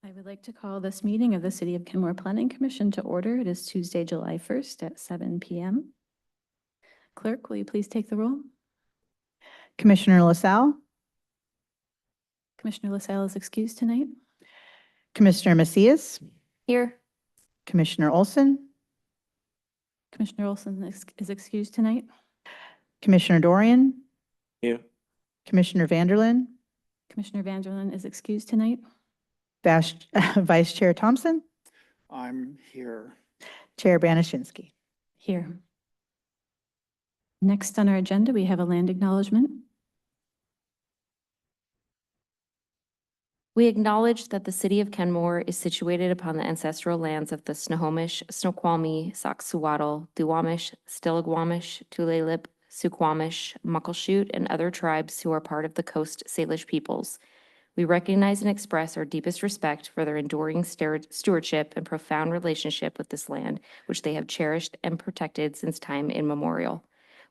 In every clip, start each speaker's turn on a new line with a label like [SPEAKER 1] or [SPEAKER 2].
[SPEAKER 1] I would like to call this meeting of the City of Kenmore Planning Commission to order. It is Tuesday, July 1st at 7 p.m. Clerk, will you please take the roll?
[SPEAKER 2] Commissioner LaSalle,
[SPEAKER 1] Commissioner LaSalle is excused tonight.
[SPEAKER 2] Commissioner Macias,
[SPEAKER 1] Here.
[SPEAKER 2] Commissioner Olson,
[SPEAKER 1] Commissioner Olson is excused tonight.
[SPEAKER 2] Commissioner Dorian,
[SPEAKER 3] Here.
[SPEAKER 2] Commissioner Vanderlyn,
[SPEAKER 1] Commissioner Vanderlyn is excused tonight.
[SPEAKER 2] Vice Chair Thompson,
[SPEAKER 3] I'm here.
[SPEAKER 2] Chair Banashinsky.
[SPEAKER 1] Here. Next on our agenda, we have a land acknowledgement.
[SPEAKER 4] We acknowledge that the city of Kenmore is situated upon the ancestral lands of the Snohomish, Snoqualmie, Saxuwatl, Duwamish, Stillaguamish, Tulalip, Suquamish, Muckleshoot, and other tribes who are part of the Coast Salish peoples. We recognize and express our deepest respect for their enduring stewardship and profound relationship with this land, which they have cherished and protected since time immemorial.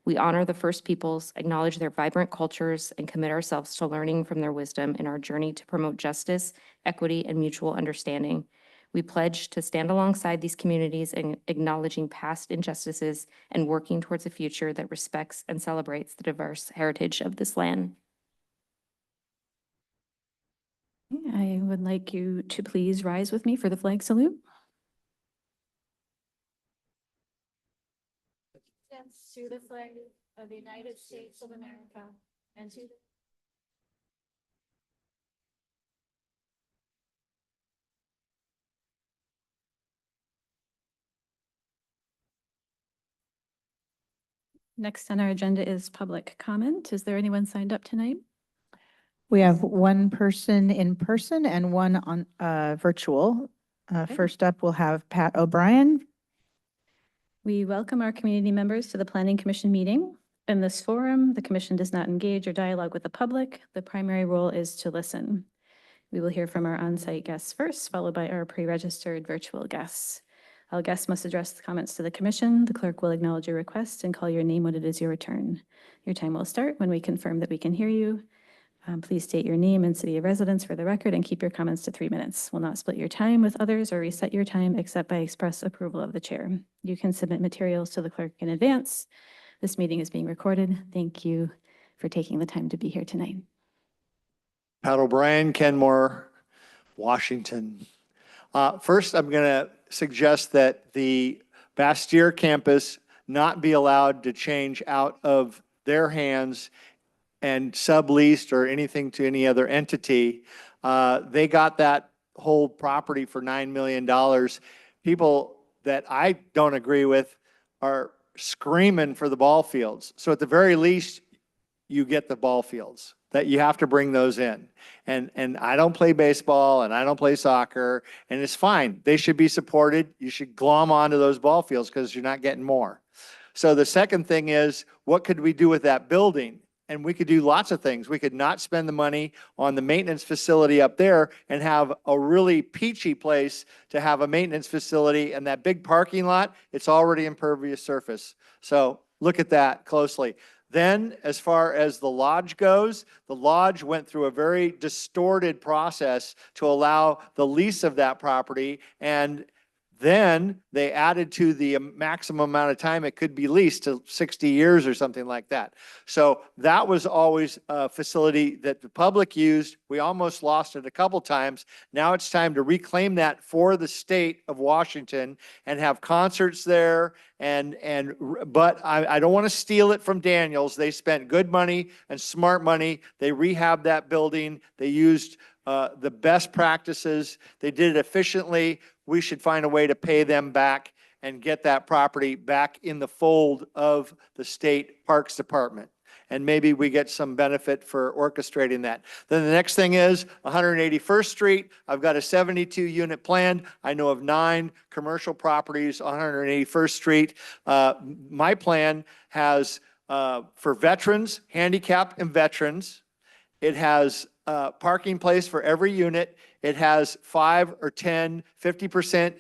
[SPEAKER 4] We honor the First Peoples, acknowledge their vibrant cultures, and commit ourselves to learning from their wisdom in our journey to promote justice, equity, and mutual understanding. We pledge to stand alongside these communities in acknowledging past injustices and working towards a future that respects and celebrates the diverse heritage of this land.
[SPEAKER 1] I would like you to please rise with me for the flag salute. To the flag of the United States of America and to the Next on our agenda is public comment. Is there anyone signed up tonight?
[SPEAKER 2] We have one person in person and one on virtual. First up, we'll have Pat O'Brien.
[SPEAKER 1] We welcome our community members to the Planning Commission meeting. In this forum, the commission does not engage or dialogue with the public. The primary role is to listen. We will hear from our on-site guests first, followed by our pre-registered virtual guests. All guests must address the comments to the commission. The clerk will acknowledge your request and call your name when it is your turn. Your time will start when we confirm that we can hear you. Please state your name and city of residence for the record and keep your comments to 3 minutes. We'll not split your time with others or reset your time except by express approval of the chair. You can submit materials to the clerk in advance. This meeting is being recorded. Thank you for taking the time to be here tonight.
[SPEAKER 3] Pat O'Brien, Kenmore, Washington. First, I'm going to suggest that the Bastyr campus not be allowed to change out of their hands and subleased or anything to any other entity. They got that whole property for $9 million. People that I don't agree with are screaming for the ball fields. So at the very least, you get the ball fields, that you have to bring those in. And I don't play baseball and I don't play soccer, and it's fine. They should be supported. You should glom onto those ball fields because you're not getting more. So the second thing is, what could we do with that building? And we could do lots of things. We could not spend the money on the maintenance facility up there and have a really peachy place to have a maintenance facility, and that big parking lot, it's already impervious surface. So look at that closely. Then, as far as the lodge goes, the lodge went through a very distorted process to allow the lease of that property, and then they added to the maximum amount of time it could be leased to 60 years or something like that. So that was always a facility that the public used. We almost lost it a couple times. Now it's time to reclaim that for the state of Washington and have concerts there. But I don't want to steal it from Daniels. They spent good money and smart money. They rehabbed that building. They used the best practices. They did it efficiently. We should find a way to pay them back and get that property back in the fold of the state parks department. And maybe we get some benefit for orchestrating that. Then the next thing is 181st Street. I've got a 72 unit plan. I know of 9 commercial properties on 181st Street. My plan has for veterans, handicapped and veterans. It has parking place for every unit. It has 5 or 10, 50%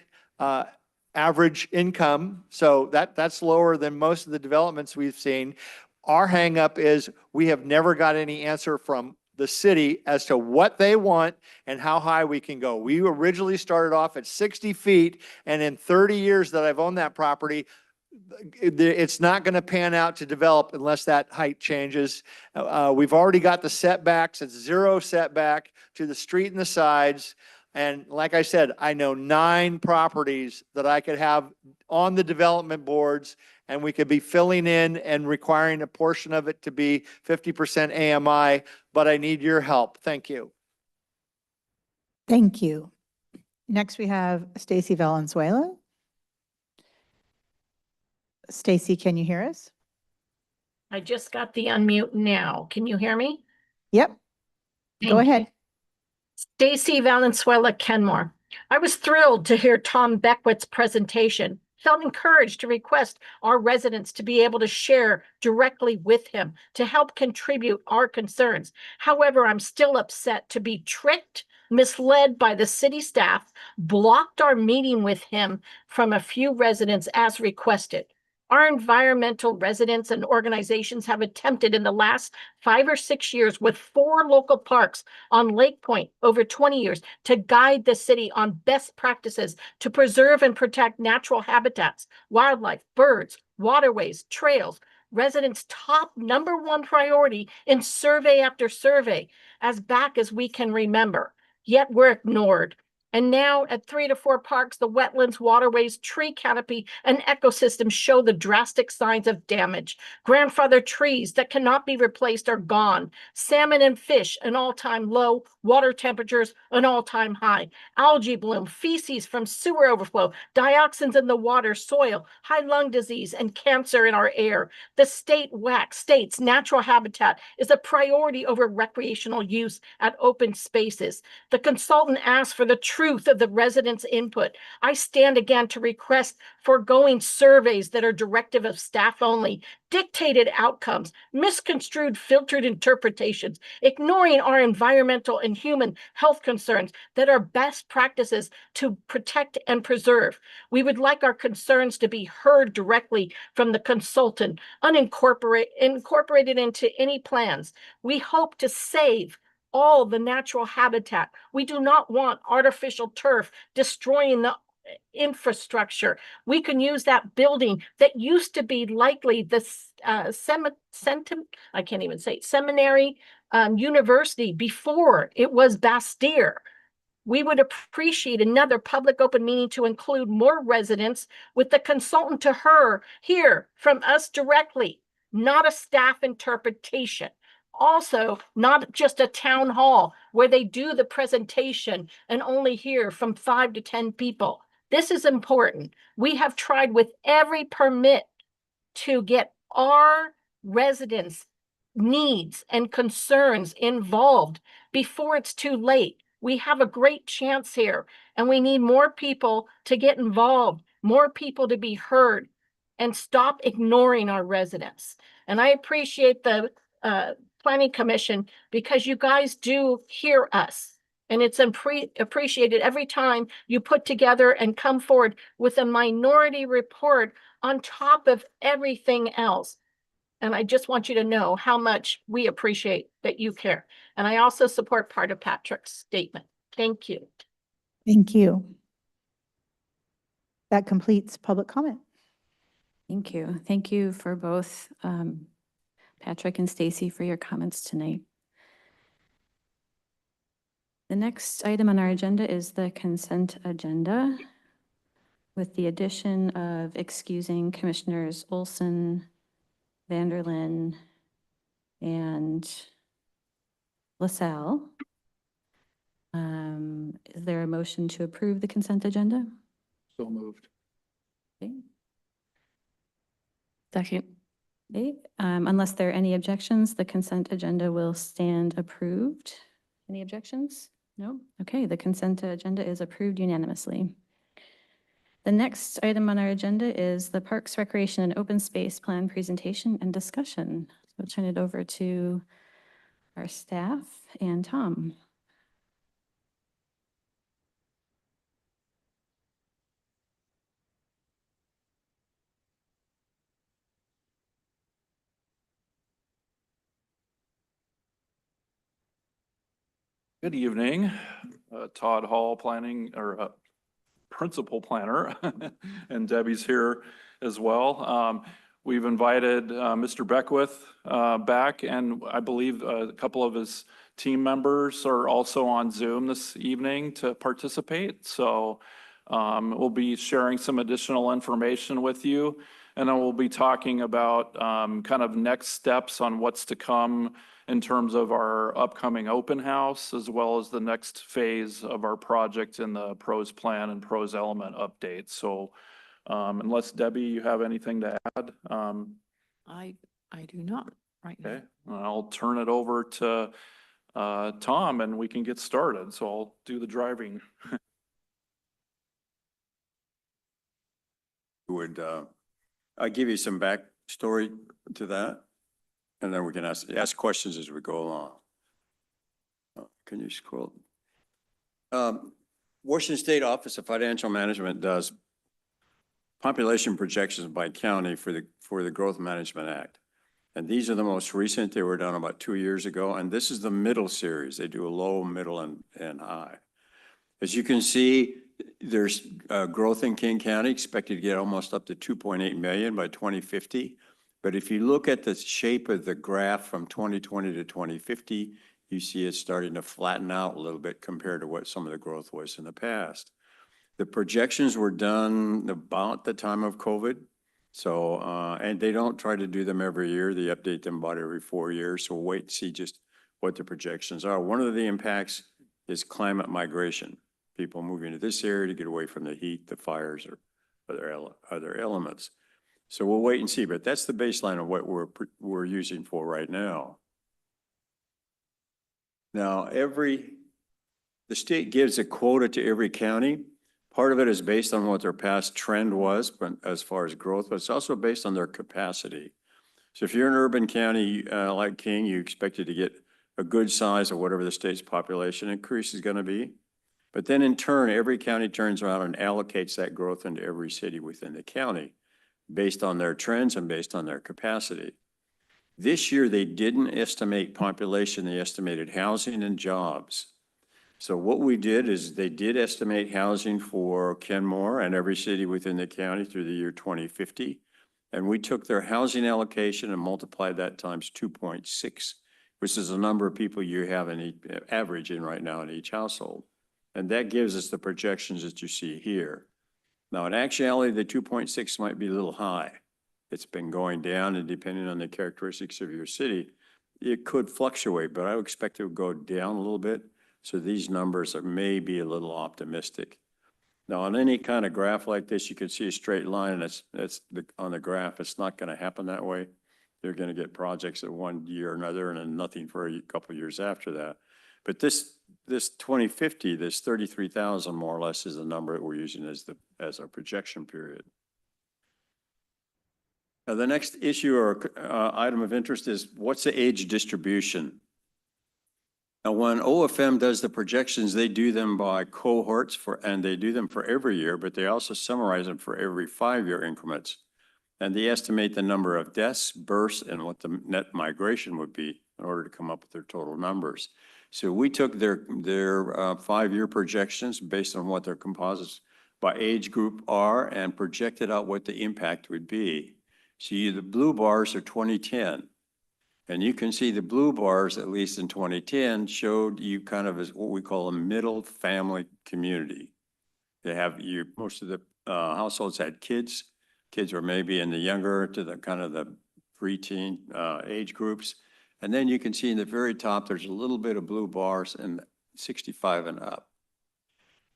[SPEAKER 3] average income. So that's lower than most of the developments we've seen. Our hang up is we have never got any answer from the city as to what they want and how high we can go. We originally started off at 60 feet, and in 30 years that I've owned that property, it's not going to pan out to develop unless that height changes. We've already got the setbacks. It's 0 setback to the street and the sides. And like I said, I know 9 properties that I could have on the development boards, and we could be filling in and requiring a portion of it to be 50% AMI, but I need your help. Thank you.
[SPEAKER 2] Thank you. Next, we have Stacy Valenzuela. Stacy, can you hear us?
[SPEAKER 5] I just got the unmute now. Can you hear me?
[SPEAKER 2] Yep. Go
[SPEAKER 5] Thank you.
[SPEAKER 2] ahead.
[SPEAKER 5] Stacy Valenzuela, Kenmore. I was thrilled to hear Tom Beckwith's presentation. Felt encouraged to request our residents to be able to share directly with him to help contribute our concerns. However, I'm still upset to be tricked, misled by the city staff, blocked our meeting with him from a few residents as requested. Our environmental residents and organizations have attempted in the last 5 or 6 years with 4 local parks on Lake Point over 20 years to guide the city on best practices to preserve and protect natural habitats, wildlife, birds, waterways, trails. Residents' top #1 priority in survey after survey, as back as we can remember. Yet we're ignored. And now at 3 to 4 parks, the wetlands, waterways, tree canopy, and ecosystems show the drastic signs of damage. Grandfather trees that cannot be replaced are gone. Salmon and fish, an all-time low. Water temperatures, an all-time high. Algae bloom, feces from sewer overflow, dioxins in the water, soil, high lung disease, and cancer in our air. The state WAC states natural habitat is a priority over recreational use at open spaces. The consultant asked for the truth of the residents' input. I stand again to request foregoing surveys that are directive of staff only, dictated outcomes, misconstrued, filtered interpretations, ignoring our environmental and human health concerns that are best practices to protect and preserve. We would like our concerns to be heard directly from the consultant, incorporated into any plans. We hope to save all the natural habitat. We do not want artificial turf destroying the infrastructure. We can use that building that used to be likely the seminary university before it was Bastille. We would appreciate another public open meeting to include more residents with the consultant to hear from us directly, not a staff interpretation. Also, not just a town hall where they do the presentation and only hear from 5 to 10 people. This is important. We have tried with every permit to get our residents' needs and concerns involved before it's too late. We have a great chance here, and we need more people to get involved, more people to be heard, and stop ignoring our residents. And I appreciate the Planning Commission because you guys do hear us. And it's appreciated every time you put together and come forward with a minority report on top of everything else. And I just want you to know how much we appreciate that you care. And I also support part of Patrick's statement. Thank you.
[SPEAKER 2] Thank you. That completes public comment.
[SPEAKER 1] Thank you. Thank you for both Patrick and Stacy for your comments tonight. The next item on our agenda is the consent agenda with the addition of excusing Commissioners Olson, Vanderlyn, and LaSalle. Is there a motion to approve the consent agenda?
[SPEAKER 3] So moved.
[SPEAKER 1] Okay.
[SPEAKER 4] Second.
[SPEAKER 1] Okay. Unless there are any objections, the consent agenda will stand approved. Any objections? No? Okay, the consent agenda is approved unanimously. The next item on our agenda is the Parks, Recreation, and Open Space Plan presentation and discussion. So I'll turn it over to our staff and Tom.
[SPEAKER 6] Good evening, Todd Hall, planning or principal planner, and Debbie's here as well. We've invited Mr. Beckwith back, and I believe a couple of his team members are also on Zoom this evening to participate. So we'll be sharing some additional information with you, and then we'll be talking about kind of next steps on what's to come in terms of our upcoming open house, as well as the next phase of our project in the pros plan and pros element update. So unless Debbie, you have anything to add?
[SPEAKER 7] I do not right now.
[SPEAKER 6] Okay, I'll turn it over to Tom and we can get started. So I'll do the driving.
[SPEAKER 8] Would I give you some backstory to that? And then we can ask questions as we go along. Can you scroll? Washington State Office of Financial Management does population projections by county for the Growth Management Act. And these are the most recent. They were done about 2 years ago. And this is the middle series. They do a low, middle, and high. As you can see, there's growth in King County expected to get almost up to 2.8 million by 2050. But if you look at the shape of the graph from 2020 to 2050, you see it's starting to flatten out a little bit compared to what some of the growth was in the past. The projections were done about the time of COVID. So, and they don't try to do them every year. They update them about every 4 years. So we'll wait and see just what the projections are. One of the impacts is climate migration. People moving to this area to get away from the heat, the fires, or other elements. So we'll wait and see, but that's the baseline of what we're using for right now. Now, the state gives a quota to every county. Part of it is based on what their past trend was, but as far as growth, but it's also based on their capacity. So if you're an urban county like King, you expected to get a good size of whatever the state's population increase is going to be. But then in turn, every county turns around and allocates that growth into every city within the county, based on their trends and based on their capacity. This year, they didn't estimate population, they estimated housing and jobs. So what we did is they did estimate housing for Kenmore and every city within the county through the year 2050. And we took their housing allocation and multiplied that times 2.6, which is the number of people you have in each, average in right now in each household. And that gives us the projections that you see here. Now, in actuality, the 2.6 might be a little high. It's been going down, and depending on the characteristics of your city, it could fluctuate, but I would expect it would go down a little bit. So these numbers are maybe a little optimistic. Now, on any kind of graph like this, you can see a straight line, and on the graph. It's not going to happen that way. You're going to get projects at 1 year or another, and then nothing for a couple of years after that. But this 2050, this 33,000 more or less is the number that we're using as our projection period. Now, the next issue or item of interest is what's the age distribution? Now, when OFM does the projections, they do them by cohorts and they do them for every year, but they also summarize them for every 5-year increments. And they estimate the number of deaths, births, and what the net migration would be in order to come up with their total numbers. So we took their 5-year projections based on what their composites by age group are and projected out what the impact would be. See, the blue bars are 2010. And you can see the blue bars, at least in 2010, showed you kind of as what we call a middle family community. They have most of the households had kids. Kids were maybe in the younger to the kind of the preteen age groups. And then you can see in the very top, there's a little bit of blue bars and 65 and up.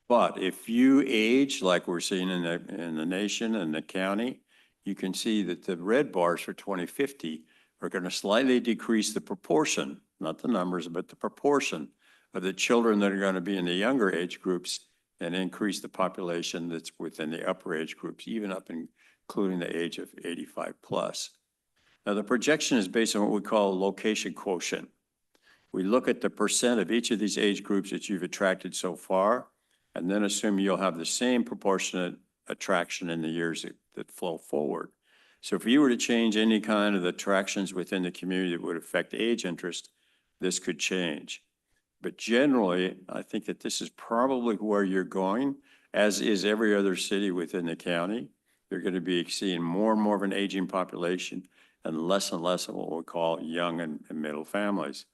[SPEAKER 8] But if you age like we're seeing in the nation and the county, you can see that the red bars for 2050 are going to slightly decrease the proportion, not the numbers, but the proportion of the children that are going to be in the younger age groups and increase the population that's within the upper age groups, even up including the age of 85 plus. Now, the projection is based on what we call location quotient. We look at the percent of each of these age groups that you've attracted so far, and then assume you'll have the same proportionate attraction in the years that flow forward. So if you were to change any kind of the attractions within the community that would affect age interest, this could change. But generally, I think that this is probably where you're going, as is every other city within the county. You're going to be seeing more and more of an aging population and less of what we call young and middle families.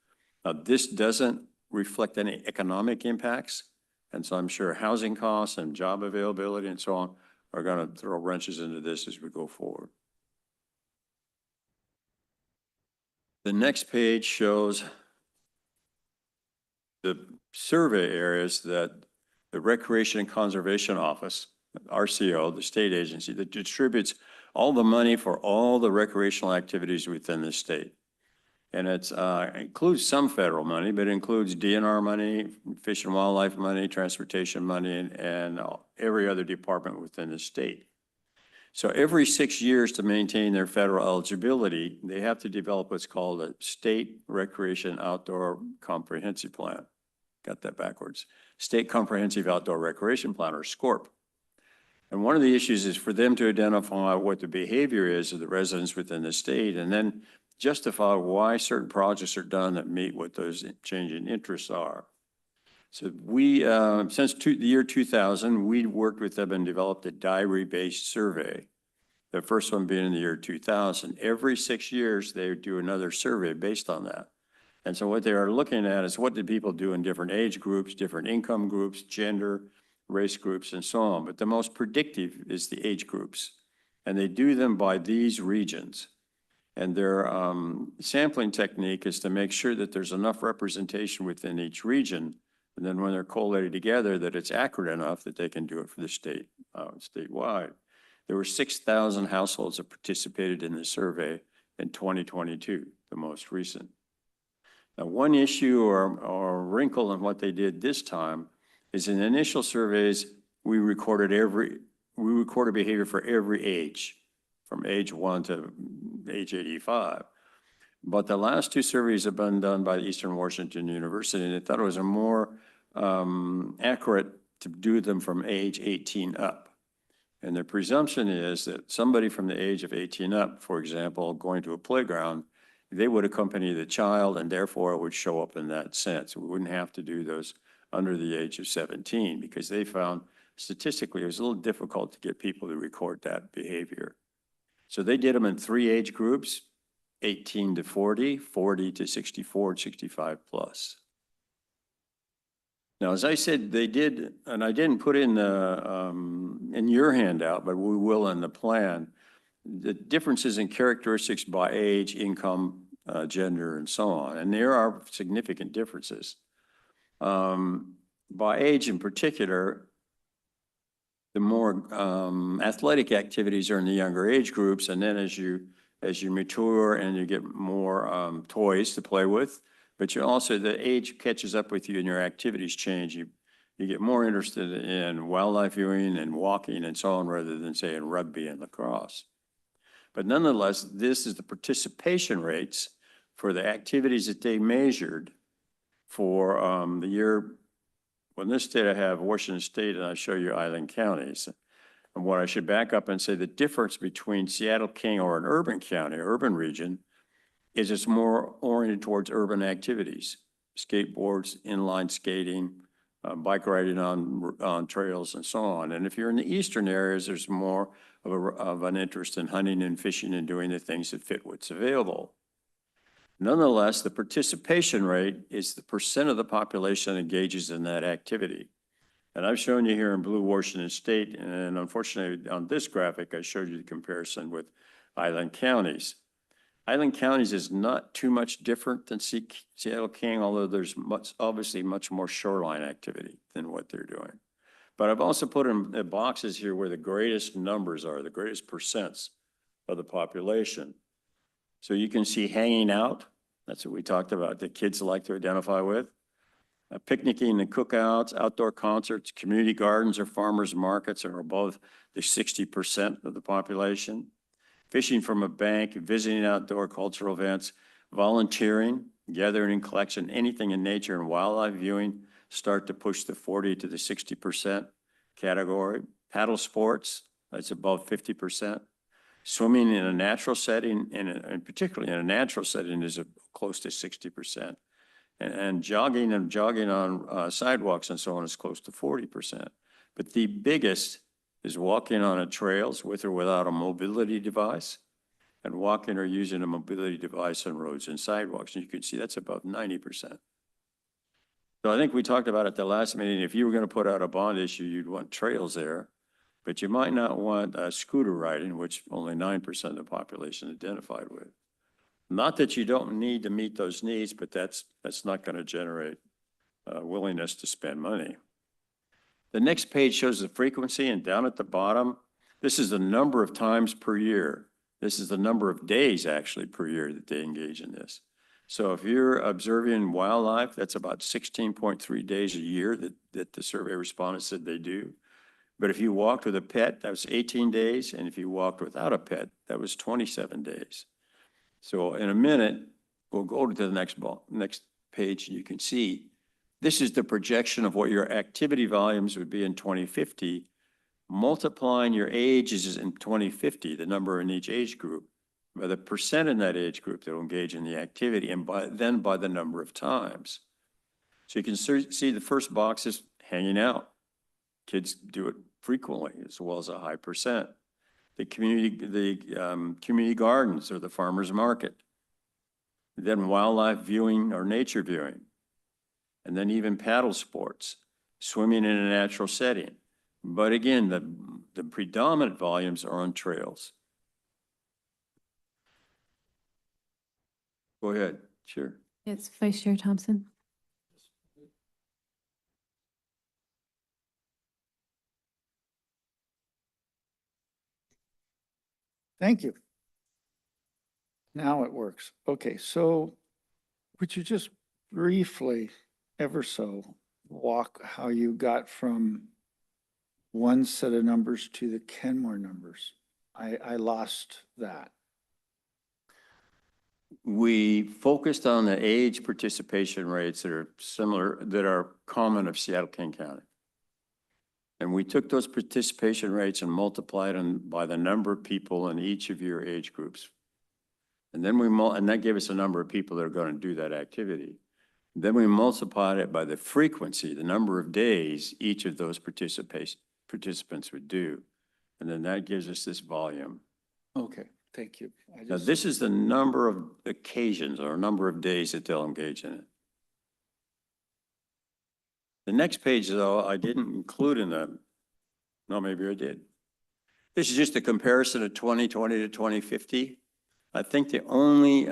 [SPEAKER 8] Now, this doesn't reflect any economic impacts. And so I'm sure housing costs and job availability and so on are going to throw wrenches into this as we go forward. The next page shows the survey areas that the Recreation and Conservation Office, RCO, the state agency that distributes all the money for all the recreational activities within the state. And it includes some federal money, but it includes DNR money, Fish and Wildlife money, transportation money, and every other department within the state. So every 6 years, to maintain their federal eligibility, they have to develop what's called a State Recreation Outdoor Comprehensive Plan. Got that backwards. State Comprehensive Outdoor Recreation Plan, or SCORP. And one of the issues is for them to identify what the behavior is of the residents within the state, and then justify why certain projects are done that meet what those changing interests are. So we, since the year 2000, we worked with them and developed a diary-based survey. The first one being in the year 2000. Every 6 years, they do another survey based on that. And so what they are looking at is what did people do in different age groups, different income groups, gender, race groups, and so on. But the most predictive is the age groups. And they do them by these regions. And their sampling technique is to make sure that there's enough representation within each region. And then when they're collated together, that it's accurate enough that they can do it for the state, statewide. There were 6,000 households that participated in the survey in 2022, the most recent. Now, one issue or wrinkle in what they did this time is in initial surveys, we recorded behavior for every age, from age 1 to age 85. But the last 2 surveys have been done by Eastern Washington University, and they thought it was a more accurate to do them from age 18 up. And the presumption is that somebody from the age of 18 up, for example, going to a playground, they would accompany the child and therefore it would show up in that sense. We wouldn't have to do those under the age of 17 because they found statistically it was a little difficult to get people to record that behavior. So they did them in 3 age groups, 18 to 40, 40 to 64, and 65 plus. Now, as I said, they did, and I didn't put in the in your handout, but we will in the plan, the differences in characteristics by age, income, gender, and so on. And there are significant differences. By age in particular, the more athletic activities are in the younger age groups, and then as you mature and you get more toys to play with, but you also, the age catches up with you and your activities change. You get more interested in wildlife viewing and walking and so on, rather than say in rugby and lacrosse. But nonetheless, this is the participation rates for the activities that they measured for the year. Well, in this state, I have Washington State, and I show you island counties. And what I should back up and say, the difference between Seattle King or an urban county, urban region, is it's more oriented towards urban activities, skateboards, inline skating, bike riding on trails, and so on. And if you're in the eastern areas, there's more of an interest in hunting and fishing and doing the things that fit what's available. Nonetheless, the participation rate is the percent of the population that engages in that activity. And I've shown you here in blue Washington State, and unfortunately on this graphic, I showed you the comparison with island counties. Island counties is not too much different than Seattle King, although there's obviously much more shoreline activity than what they're doing. But I've also put in the boxes here where the greatest numbers are, the greatest percents of the population. So you can see hanging out, that's what we talked about, that kids like to identify with. Picnicking and cookouts, outdoor concerts, community gardens or farmers markets are above the 60% of the population. Fishing from a bank, visiting outdoor cultural events, volunteering, gathering and collection, anything in nature and wildlife viewing start to push the 40 to the 60% category. Paddle sports, that's above 50%. Swimming in a natural setting, and particularly in a natural setting, is close to 60%. And jogging on sidewalks and so on is close to 40%. But the biggest is walking on a trails with or without a mobility device, and walking or using a mobility device on roads and sidewalks. And you can see that's about 90%. So I think we talked about at the last meeting, if you were going to put out a bond issue, you'd want trails there, but you might not want scooter riding, which only 9% of the population identified with. Not that you don't need to meet those needs, but that's not going to generate willingness to spend money. The next page shows the frequency, and down at the bottom, this is the number of times per year. This is the number of days actually per year that they engage in this. So if you're observing wildlife, that's about 16.3 days a year that the survey respondents said they do. But if you walked with a pet, that was 18 days. And if you walked without a pet, that was 27 days. So in a minute, we'll go to the next page, and you can see this is the projection of what your activity volumes would be in 2050, multiplying your ages in 2050, the number in each age group, by the percent in that age group that will engage in the activity, and then by the number of times. So you can see the first box is hanging out. Kids do it frequently, as well as a high percent. The community gardens or the farmer's market. Then wildlife viewing or nature viewing. And then even paddle sports, swimming in a natural setting. But again, the predominant volumes are on trails. Go ahead, sure.
[SPEAKER 1] It's Vice Chair Thompson.
[SPEAKER 9] Thank you. Now it works. Okay, so would you just briefly, ever so, walk how you got from one set of numbers to the Kenmore numbers? I lost that.
[SPEAKER 8] We focused on the age participation rates that are similar, that are common of Seattle-King County. And we took those participation rates and multiplied them by the number of people in each of your age groups. And then and that gave us a number of people that are going to do that activity. Then we multiplied it by the frequency, the number of days each of those participants would do. And then that gives us this volume.
[SPEAKER 9] Okay, thank you.
[SPEAKER 8] Now, this is the number of occasions or number of days that they'll engage in it. The next page, though, I didn't include in the, no, maybe I did. This is just a comparison of 2020 to 2050. I think the only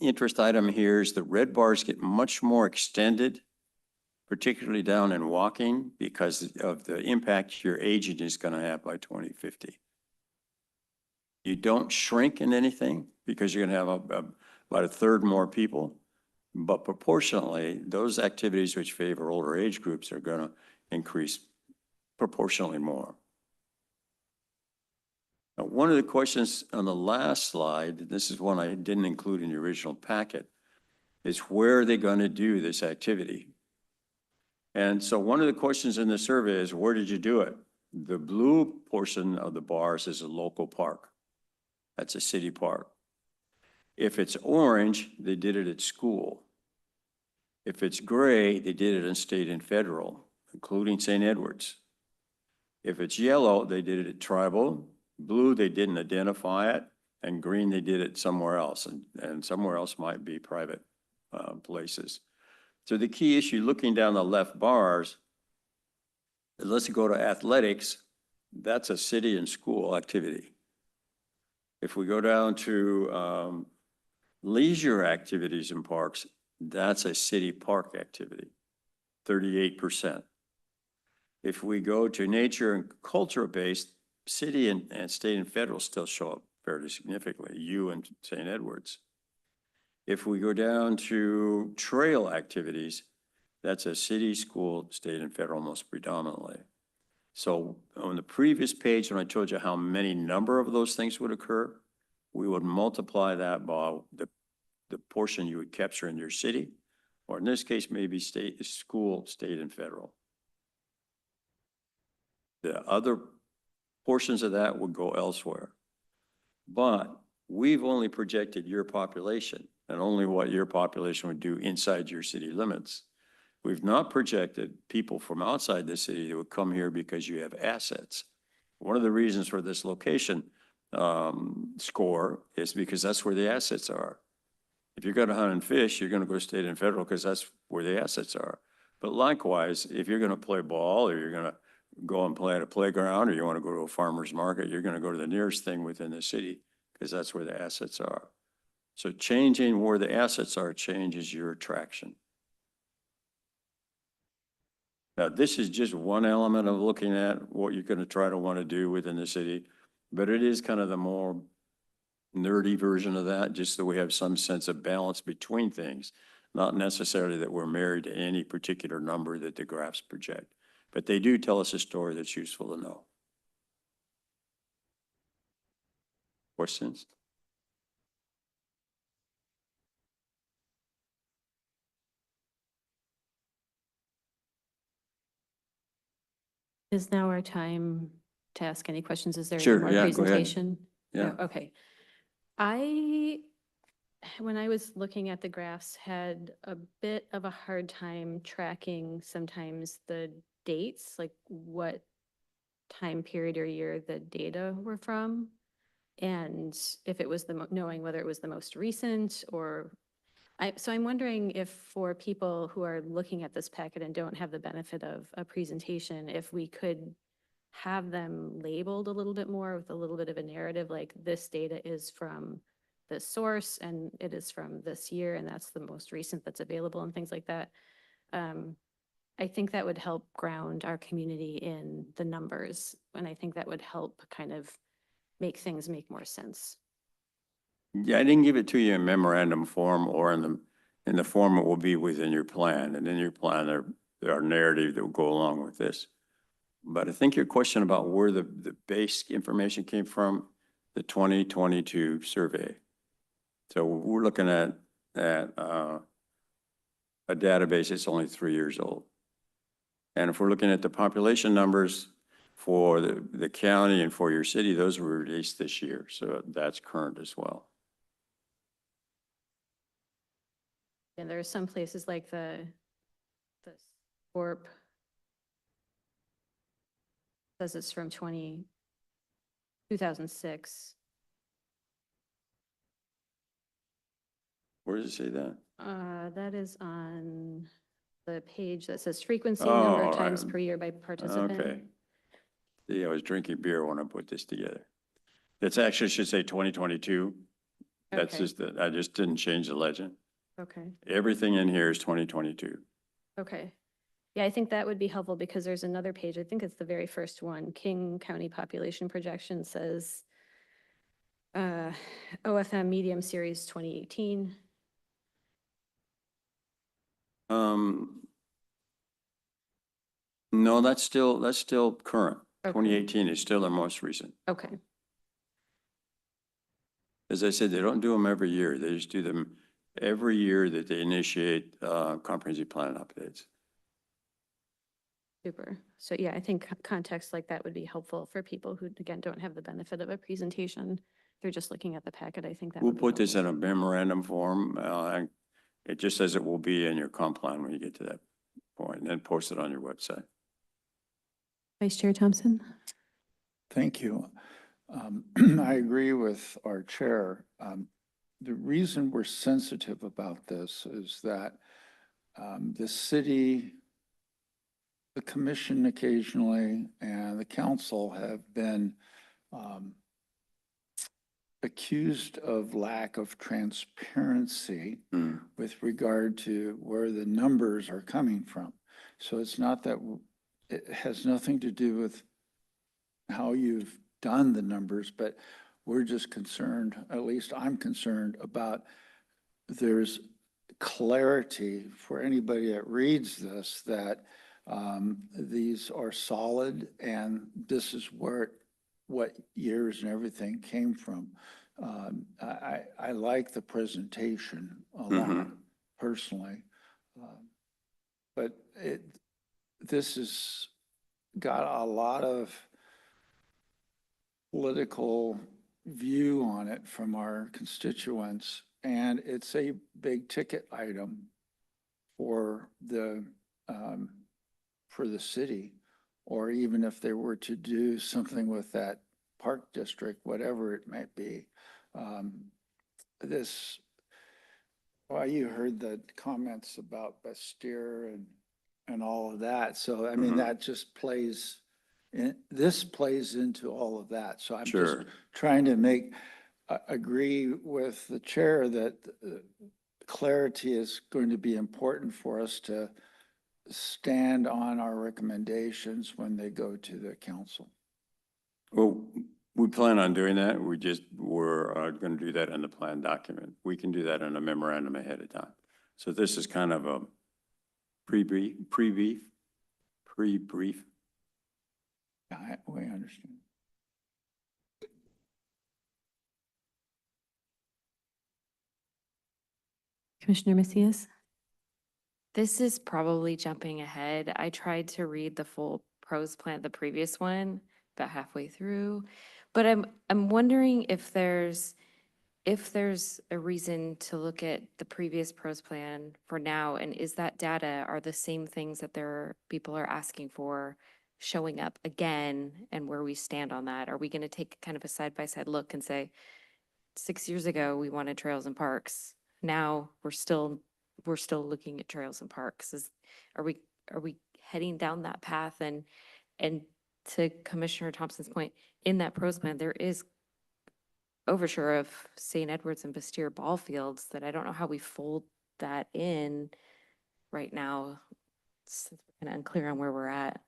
[SPEAKER 8] interest item here is the red bars get much more extended, particularly down in walking, because of the impact your aging is going to have by 2050. You don't shrink in anything because you're going to have about a third more people. But proportionally, those activities which favor older age groups are going to increase proportionally more. Now, one of the questions on the last slide, this is one I didn't include in the original packet, is where are they going to do this activity? And so one of the questions in the survey is, where did you do it? The blue portion of the bars is a local park. That's a city park. If it's orange, they did it at school. If it's gray, they did it in state and federal, including St. Edwards. If it's yellow, they did it at tribal. Blue, they didn't identify it. And green, they did it somewhere else. And somewhere else might be private places. So the key issue, looking down the left bars, let's go to athletics. That's a city and school activity. If we go down to leisure activities in parks, that's a city park activity, 38%. If we go to nature and culture-based, city and state and federal still show up fairly significantly, U and St. Edwards. If we go down to trail activities, that's a city, school, state, and federal most predominantly. So on the previous page, when I told you how many number of those things would occur, we would multiply that by the portion you would capture in your city, or in this case, maybe state, school, state, and federal. The other portions of that would go elsewhere. But we've only projected your population. and only what your population would do inside your city limits. We've not projected people from outside the city that would come here because you have assets. One of the reasons for this location score is because that's where the assets are. If you're going to hunt and fish, you're going to go state and federal because that's where the assets are. But likewise, if you're going to play ball, or you're going to go and play at a playground, or you want to go to a farmer's market, you're going to go to the nearest thing within the city because that's where the assets are. So changing where the assets are changes your attraction. Now, this is just one element of looking at what you're going to try to want to do within the city, but it is kind of the more nerdy version of that, just so we have some sense of balance between things, not necessarily that we're married to any particular number that the graphs project, but they do tell us a story that's useful to know. Questions?
[SPEAKER 1] Is now our time to ask any questions? Is there any
[SPEAKER 8] Sure,
[SPEAKER 1] more
[SPEAKER 8] yeah, go ahead.
[SPEAKER 1] presentation?
[SPEAKER 8] Yeah.
[SPEAKER 1] Oh, okay. When I was looking at the graphs, had a bit of a hard time tracking sometimes the dates, like what time period or year the data were from. And if it was knowing whether it was the most recent or, so I'm wondering if for people who are looking at this packet and don't have the benefit of a presentation, if we could have them labeled a little bit more with a little bit of a narrative, like this data is from this source and it is from this year and that's the most recent that's available and things like that. I think that would help ground our community in the numbers, and I think that would help kind of make things make more sense.
[SPEAKER 8] Yeah, I didn't give it to you in memorandum form or in the form it will be within your plan. And in your plan, there are narrative that will go along with this. But I think your question about where the base information came from, the 2022 survey. So we're looking at a database that's only 3 years old. And if we're looking at the population numbers for the county and for your city, those were released this year. So that's current as well.
[SPEAKER 1] And there are some places like the Corp says it's from 2006.
[SPEAKER 8] Where does it say that?
[SPEAKER 1] That is on the page that says frequency, number of times per year by participant.
[SPEAKER 8] Okay. See, I was drinking beer when I put this together. It's actually should say 2022. That's
[SPEAKER 1] Okay.
[SPEAKER 8] just I just didn't change the legend.
[SPEAKER 1] Okay,
[SPEAKER 8] Everything in here is 2022.
[SPEAKER 1] okay. Yeah, I think that would be helpful because there's another page, I think it's the very first one, King County Population Projection says OFM Medium Series 2018.
[SPEAKER 8] No, that's still current.
[SPEAKER 1] Okay.
[SPEAKER 8] 2018 is still the most recent.
[SPEAKER 1] Okay,
[SPEAKER 8] As I said, they don't do them every year. They just do them every year that they initiate comprehensive plan updates.
[SPEAKER 1] super. So yeah, I think context like that would be helpful for people who, again, don't have the benefit of a presentation. They're just looking at the packet. I think that
[SPEAKER 8] We'll
[SPEAKER 1] would be
[SPEAKER 8] put this in
[SPEAKER 1] helpful.
[SPEAKER 8] a memorandum form. And it just says it will be in your comp plan when you get to that point, and then post it on your website.
[SPEAKER 1] Vice Chair Thompson?
[SPEAKER 9] Thank you. I agree with our chair. The reason we're sensitive about this is that the city, the commission occasionally, and the council have been accused of lack of transparency with regard to where the numbers are coming from. So it's not that, it has nothing to do with how you've done the numbers, but we're just concerned, at least I'm concerned about there's clarity for anybody that reads this that these are solid and this is where what years and everything came from. I like the presentation a lot personally, but this has got a lot of political view on it from our constituents, and it's a big ticket item for the city, or even if they were to do something with that park district, whatever it might be. This, well, you heard the comments about Bastyr and all of that. So, I mean,
[SPEAKER 8] Mhm.
[SPEAKER 9] that just plays, this plays into all of that. So I'm just
[SPEAKER 8] Sure.
[SPEAKER 9] trying to agree with the chair that clarity is going to be important for us to stand on our recommendations when they go to the council.
[SPEAKER 8] Well, we plan on doing that. We're going to do that in the plan document. We can do that in a memorandum ahead of time. So this is kind of a pre-brief.
[SPEAKER 9] Yeah, we understand.
[SPEAKER 1] Commissioner Macias?
[SPEAKER 4] This is probably jumping ahead. I tried to read the full pros plan, the previous one, about halfway through. But I'm wondering if there's a reason to look at the previous pros plan for now, and is that data, are the same things that people are asking for showing up again, and where we stand on that? Are we going to take kind of a side-by-side look and say, 6 years ago, we wanted trails and parks. Now we're still looking at trails and parks. Are we heading down that path? And to Commissioner Thompson's point, in that pros plan, there is overture of St. Edwards and Bastyr ball fields that I don't know how we fold that in right now. It's kind of unclear on where we're at.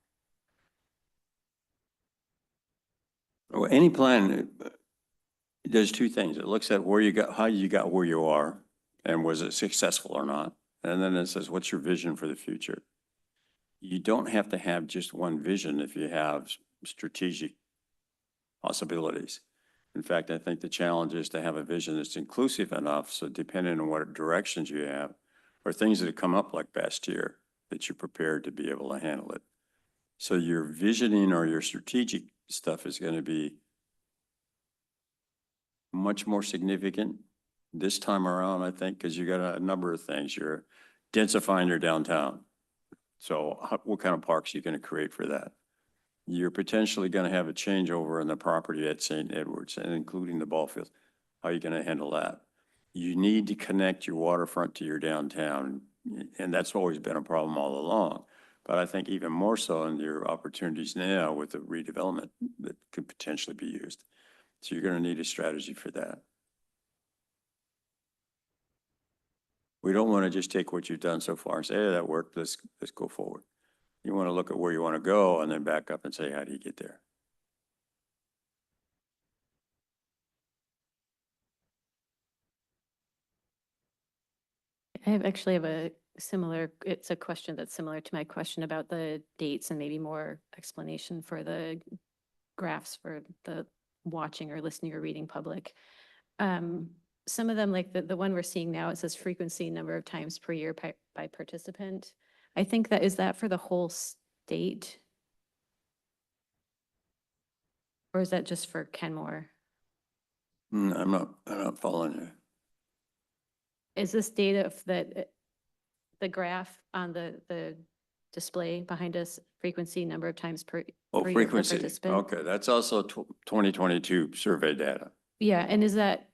[SPEAKER 8] Well, any plan does two things. It looks at how you got where you are, and was it successful or not? And then it says, what's your vision for the future? You don't have to have just one vision if you have strategic possibilities. In fact, I think the challenge is to have a vision that's inclusive enough, so depending on what directions you have, or things that have come up like Bastyr, that you're prepared to be able to handle it. So your visioning or your strategic stuff is going to be much more significant this time around, I think, because you got a number of things. You're densifying your downtown. So what kind of parks are you going to create for that? You're potentially going to have a changeover in the property at St. Edwards, and including the ball fields. How are you going to handle that? You need to connect your waterfront to your downtown, and that's always been a problem all along. But I think even more so in your opportunities now with the redevelopment that could potentially be used. So you're going to need a strategy for that. We don't want to just take what you've done so far and say, hey, that worked, let's go forward. You want to look at where you want to go and then back up and say, how do you get there?
[SPEAKER 1] I actually have it's a question that's similar to my question about the dates and maybe more explanation for the graphs for the watching or listening or reading public. Some of them, like the one we're seeing now, it says frequency, number of times per year by participant. I think is that for the whole state? Or is that just for Kenmore?
[SPEAKER 8] I'm not following you.
[SPEAKER 1] Is this data the graph on the display behind us, frequency, number of times per
[SPEAKER 8] Oh,
[SPEAKER 1] per year per
[SPEAKER 8] frequency.
[SPEAKER 1] participant?
[SPEAKER 8] Okay, that's also 2022 survey data.
[SPEAKER 1] Yeah, and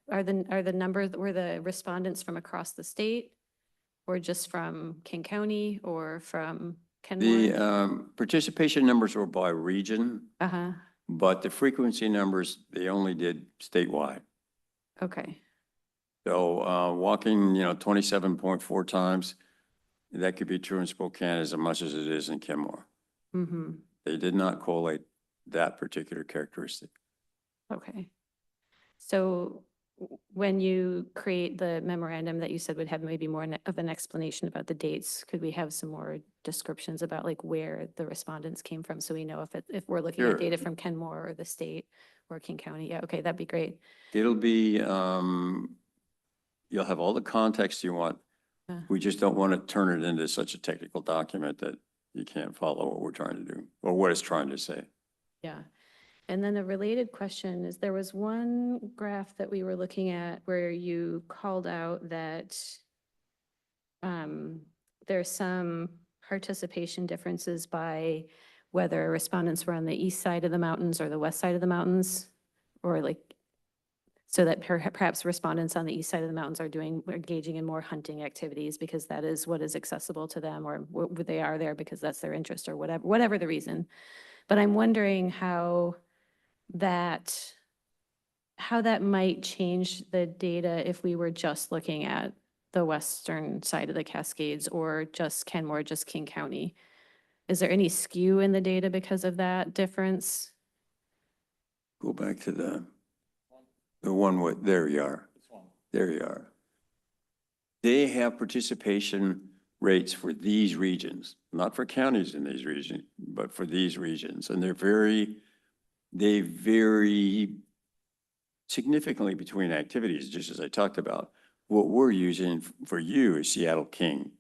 [SPEAKER 1] are the numbers, were the respondents from across the state? Or just from King County or from
[SPEAKER 8] The
[SPEAKER 1] Kenmore?
[SPEAKER 8] participation numbers were by region,
[SPEAKER 1] Uh-huh,
[SPEAKER 8] but the frequency numbers, they only did statewide.
[SPEAKER 1] okay.
[SPEAKER 8] So walking, 27.4 times, that could be true in Spokane as much as it is in Kenmore.
[SPEAKER 1] Mm-hmm,
[SPEAKER 8] They did not collate that particular characteristic.
[SPEAKER 1] okay. So when you create the memorandum that you said would have maybe more of an explanation about the dates, could we have some more descriptions about like where the respondents came from? So we know if we're looking
[SPEAKER 8] Sure.
[SPEAKER 1] at data from Kenmore or the state or King County. Yeah, okay, that'd be great.
[SPEAKER 8] It'll be, you'll have all the context you want. We just don't want to turn it into such a technical document that you can't follow what we're trying to do or what it's trying to say.
[SPEAKER 1] Yeah. And then a related question is, there was one graph that we were looking at where you called out that there's some participation differences by whether respondents were on the east side of the mountains or the west side of the mountains, or like, so that perhaps respondents on the east side of the mountains are engaging in more hunting activities because that is what is accessible to them, or they are there because that's their interest, or whatever the reason. But I'm wondering how that might change the data if we were just looking at the western side of the Cascades, or just Kenmore, just King County. Is there any skew in the data because of that difference?
[SPEAKER 8] Go back to the one with, there you are. There you are. They have participation rates for these regions, not for counties in these regions, but for these regions. And they vary significantly between activities, just as I talked about. What we're using for you is Seattle King,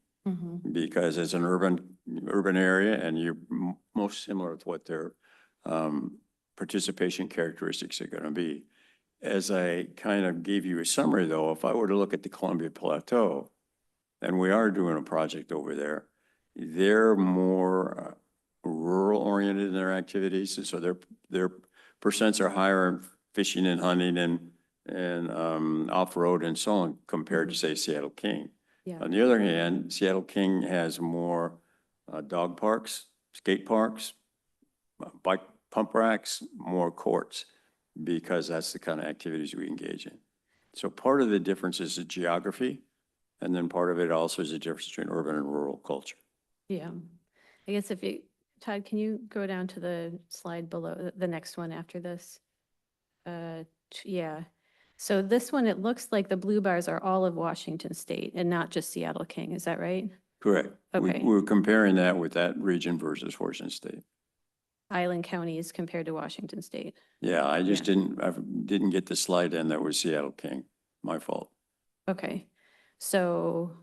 [SPEAKER 8] because it's an urban area, and you're most similar with what their participation characteristics are going to be. As I kind of gave you a summary, though, if I were to look at the Columbia Plateau, and we are doing a project over there, they're more rural oriented in their activities, and so their percents are higher in fishing and hunting and off-road and so on, compared to, say, Seattle King.
[SPEAKER 1] Yeah.
[SPEAKER 8] On the other hand, Seattle King has more dog parks, skate parks, bike pump racks, more courts, because that's the kind of activities we engage in. So part of the difference is the geography, and then part of it also is the difference between urban and rural culture.
[SPEAKER 1] Yeah. I guess Todd, can you go down to the slide below, the next one after this? Yeah. So this one, it looks like the blue bars are all of Washington State and not just Seattle King. Is that right?
[SPEAKER 8] Correct.
[SPEAKER 1] Okay.
[SPEAKER 8] We're comparing that with that region versus Washington State.
[SPEAKER 1] Island counties compared to Washington State.
[SPEAKER 8] Yeah, I didn't get the slide in that was Seattle King. My fault.
[SPEAKER 1] Okay. So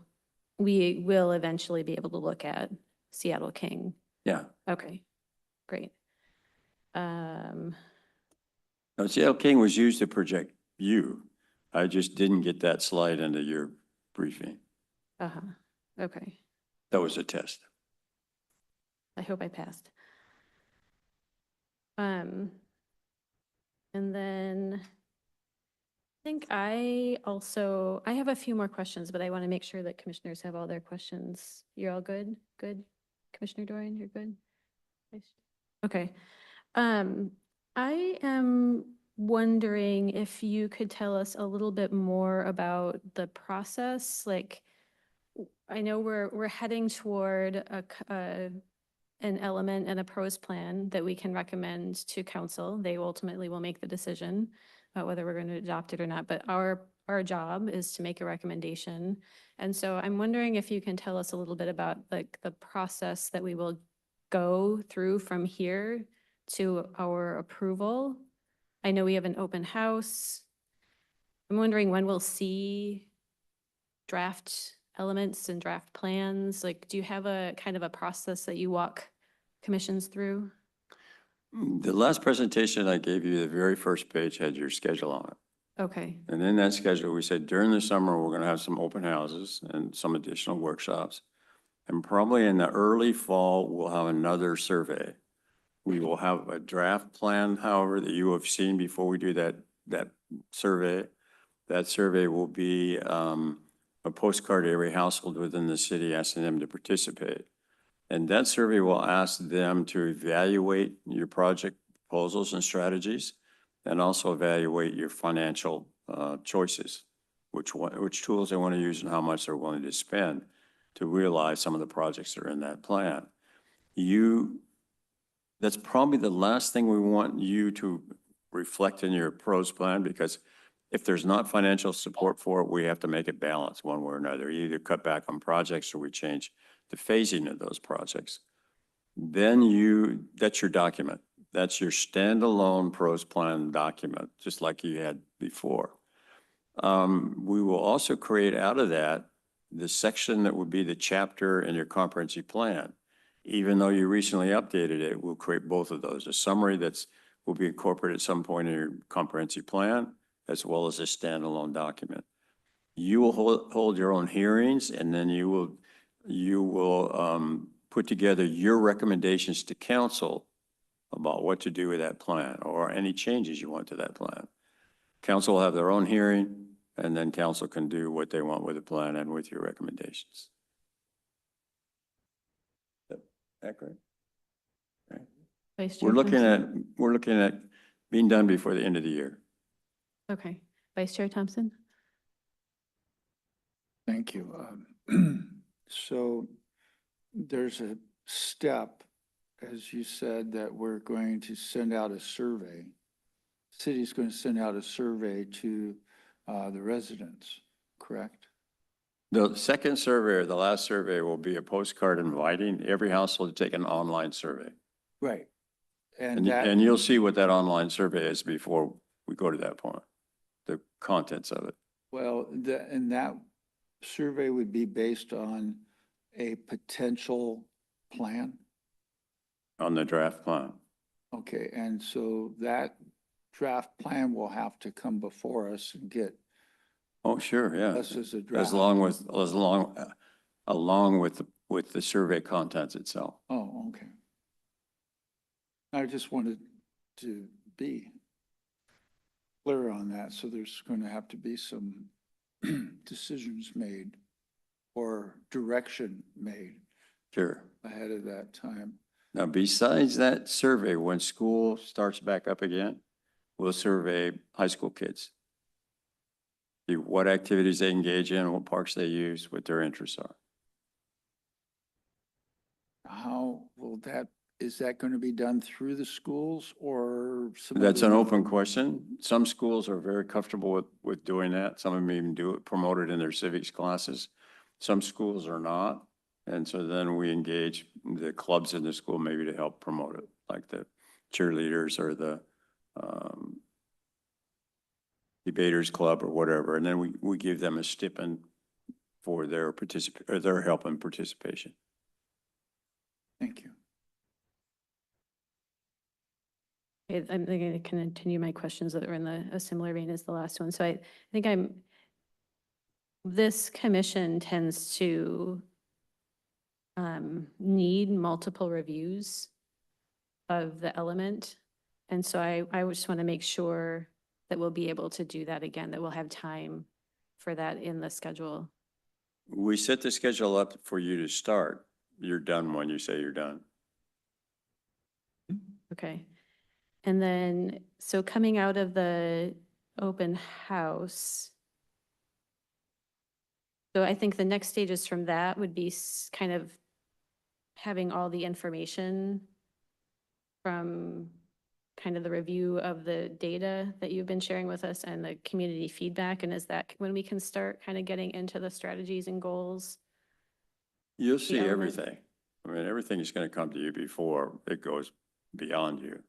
[SPEAKER 1] we will eventually be able to look at Seattle King.
[SPEAKER 8] Yeah.
[SPEAKER 1] Okay, great.
[SPEAKER 8] No, Seattle King was used to project you. I just didn't get that slide into your briefing.
[SPEAKER 1] Okay.
[SPEAKER 8] That was a test.
[SPEAKER 1] I hope I passed. And then I think I have a few more questions, but I want to make sure that commissioners have all their questions. You're all good? Good? Commissioner Dorian, you're good? Okay. I am wondering if you could tell us a little bit more about the process. Like, I know we're heading toward an element and a pros plan that we can recommend to council. They ultimately will make the decision about whether we're going to adopt it or not, but our job is to make a recommendation. And so I'm wondering if you can tell us a little bit about like the process that we will go through from here to our approval. I know we have an open house. I'm wondering when we'll see draft elements and draft plans. Like, do you have a kind of a process that you walk commissions through?
[SPEAKER 8] The last presentation I gave you, the very first page had your schedule on it.
[SPEAKER 1] Okay.
[SPEAKER 8] And in that schedule, we said during the summer, we're going to have some open houses and some additional workshops. And probably in the early fall, we'll have another survey. We will have a draft plan, however, that you have seen before we do that survey. That survey will be a postcard to every household within the city asking them to participate. And that survey will ask them to evaluate your project proposals and strategies, and also evaluate your financial choices, which tools they want to use and how much they're willing to spend to realize some of the projects that are in that plan. That's probably the last thing we want you to reflect in your pros plan, because if there's not financial support for it, we have to make it balance one way or another. Either cut back on projects or we change the phasing of those projects. Then that's your document. That's your standalone pros plan document, just like you had before. We will also create out of that the section that would be the chapter in your comprehensive plan. Even though you recently updated it, we'll create both of those. A summary that's will be incorporated at some point in your comprehensive plan, as well as a standalone document. You will hold your own hearings, and then you will put together your recommendations to council about what to do with that plan or any changes you want to that plan. Council will have their own hearing, and then council can do what they want with the plan and with your recommendations. Accurate?
[SPEAKER 1] Vice Chair
[SPEAKER 8] We're looking
[SPEAKER 1] Thompson?
[SPEAKER 8] we're looking at being done before the end of the year.
[SPEAKER 1] Okay. Vice Chair Thompson?
[SPEAKER 9] Thank you. So there's a step, as you said, that we're going to send out a survey. City's going to send out a survey to the residents, correct?
[SPEAKER 8] The second survey or the last survey will be a postcard inviting every household to take an online survey.
[SPEAKER 9] Right.
[SPEAKER 8] And you'll see what that online survey is before we go to that point, the contents of it.
[SPEAKER 9] Well, and that survey would be based on a potential plan?
[SPEAKER 8] On the draft plan.
[SPEAKER 9] Okay, and so that draft plan will have to come before us and get
[SPEAKER 8] Oh, sure, yeah.
[SPEAKER 9] us as a draft.
[SPEAKER 8] Along with the survey contents itself.
[SPEAKER 9] Oh, okay. I just wanted to be clear on that, so there's going to have to be some decisions made or direction made
[SPEAKER 8] Sure.
[SPEAKER 9] ahead of that time.
[SPEAKER 8] Now, besides that survey, when school starts back up again, we'll survey high school kids. See what activities they engage in, what parks they use, what their interests are.
[SPEAKER 9] How will that, is that going to be done through the schools or? some
[SPEAKER 8] That's
[SPEAKER 9] other-
[SPEAKER 8] an open question. Some schools are very comfortable with doing that. Some of them even do it, promote it in their civics classes. Some schools are not. And so then we engage the clubs in the school maybe to help promote it, like the cheerleaders or the debaters club or whatever. And then we give them a stipend for their their help and participation.
[SPEAKER 9] Thank you.
[SPEAKER 1] Okay, I'm going to continue my questions that were in a similar vein as the last one. So I think this commission tends to need multiple reviews of the element. And so I just want to make sure that we'll be able to do that again, that we'll have time for that in the schedule.
[SPEAKER 8] We set the schedule up for you to start. You're done when you say you're done.
[SPEAKER 1] Okay. And then, so coming out of the open house, so I think the next stages from that would be kind of having all the information from kind of the review of the data that you've been sharing with us and the community feedback. And is that when we can start kind of getting into the strategies and goals?
[SPEAKER 8] You'll see
[SPEAKER 1] element.
[SPEAKER 8] everything. I mean, everything is going to come to you before it goes beyond you.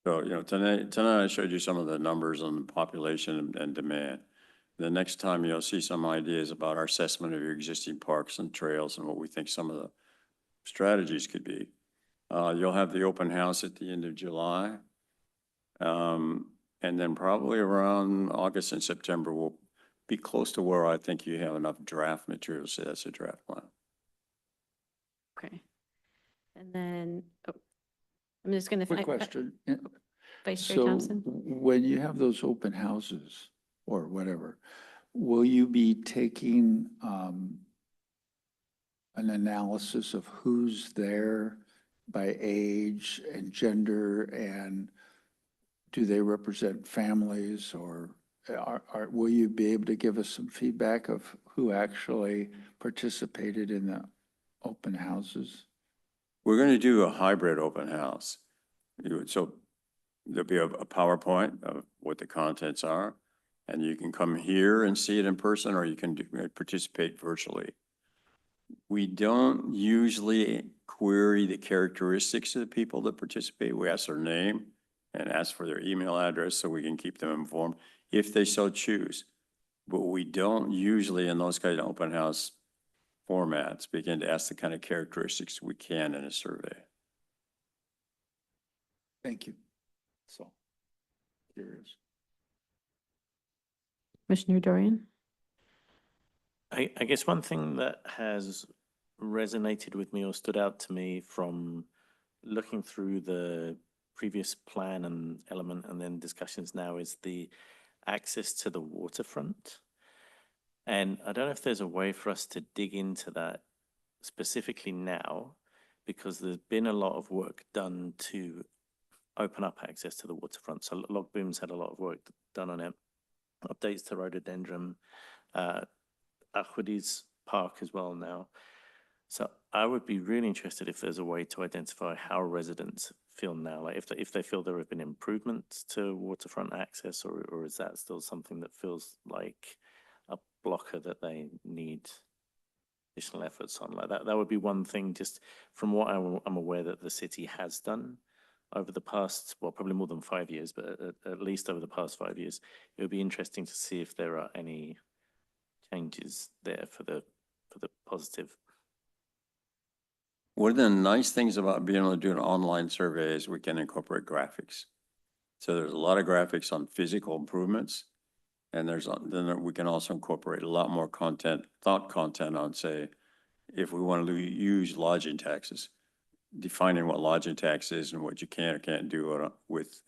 [SPEAKER 8] So, tonight I showed you some of the numbers on the population and demand. The next time you'll see some ideas about our assessment of your existing parks and trails and what we think some of the strategies could be. You'll have the open house at the end of July. And then probably around August and September, we'll be close to where I think you have enough draft materials. So that's a draft plan.
[SPEAKER 1] Okay. And then, I'm just going to.
[SPEAKER 9] Quick question.
[SPEAKER 1] Vice Chair
[SPEAKER 9] So
[SPEAKER 1] Thompson?
[SPEAKER 9] when you have those open houses or whatever, will you be taking an analysis of who's there by age and gender, and do they represent families, or will you be able to give us some feedback of who actually participated in the open houses?
[SPEAKER 8] We're going to do a hybrid open house. So there'll be a PowerPoint of what the contents are, and you can come here and see it in person, or you can participate virtually. We don't usually query the characteristics of the people that participate. We ask their name and ask for their email address so we can keep them informed if they so choose. But we don't usually, in those kind of open house formats, begin to ask the kind of characteristics we can in a survey.
[SPEAKER 9] Thank you. So, curious.
[SPEAKER 1] Commissioner Dorian?
[SPEAKER 10] I guess one thing that has resonated with me or stood out to me from looking through the previous plan and element and then discussions now is the access to the waterfront. And I don't know if there's a way for us to dig into that specifically now, because there's been a lot of work done to open up access to the waterfront. So Log Boom's had a lot of work done on it. Updates to rhododendron, Achwadi's Park as well now. So I would be really interested if there's a way to identify how residents feel now, like if they feel there have been improvements to waterfront access, or is that still something that feels like a blocker that they need additional efforts on? Like that would be one thing, just from what I'm aware that the city has done over the past, well, probably more than 5 years, but at least over the past 5 years. It would be interesting to see if there are any changes there for the positive.
[SPEAKER 8] One of the nice things about being able to do an online survey is we can incorporate graphics. So there's a lot of graphics on physical improvements. And then we can also incorporate a lot more content, thought content on, say, if we want to use lodging taxes, defining what lodging tax is and what you can or can't do with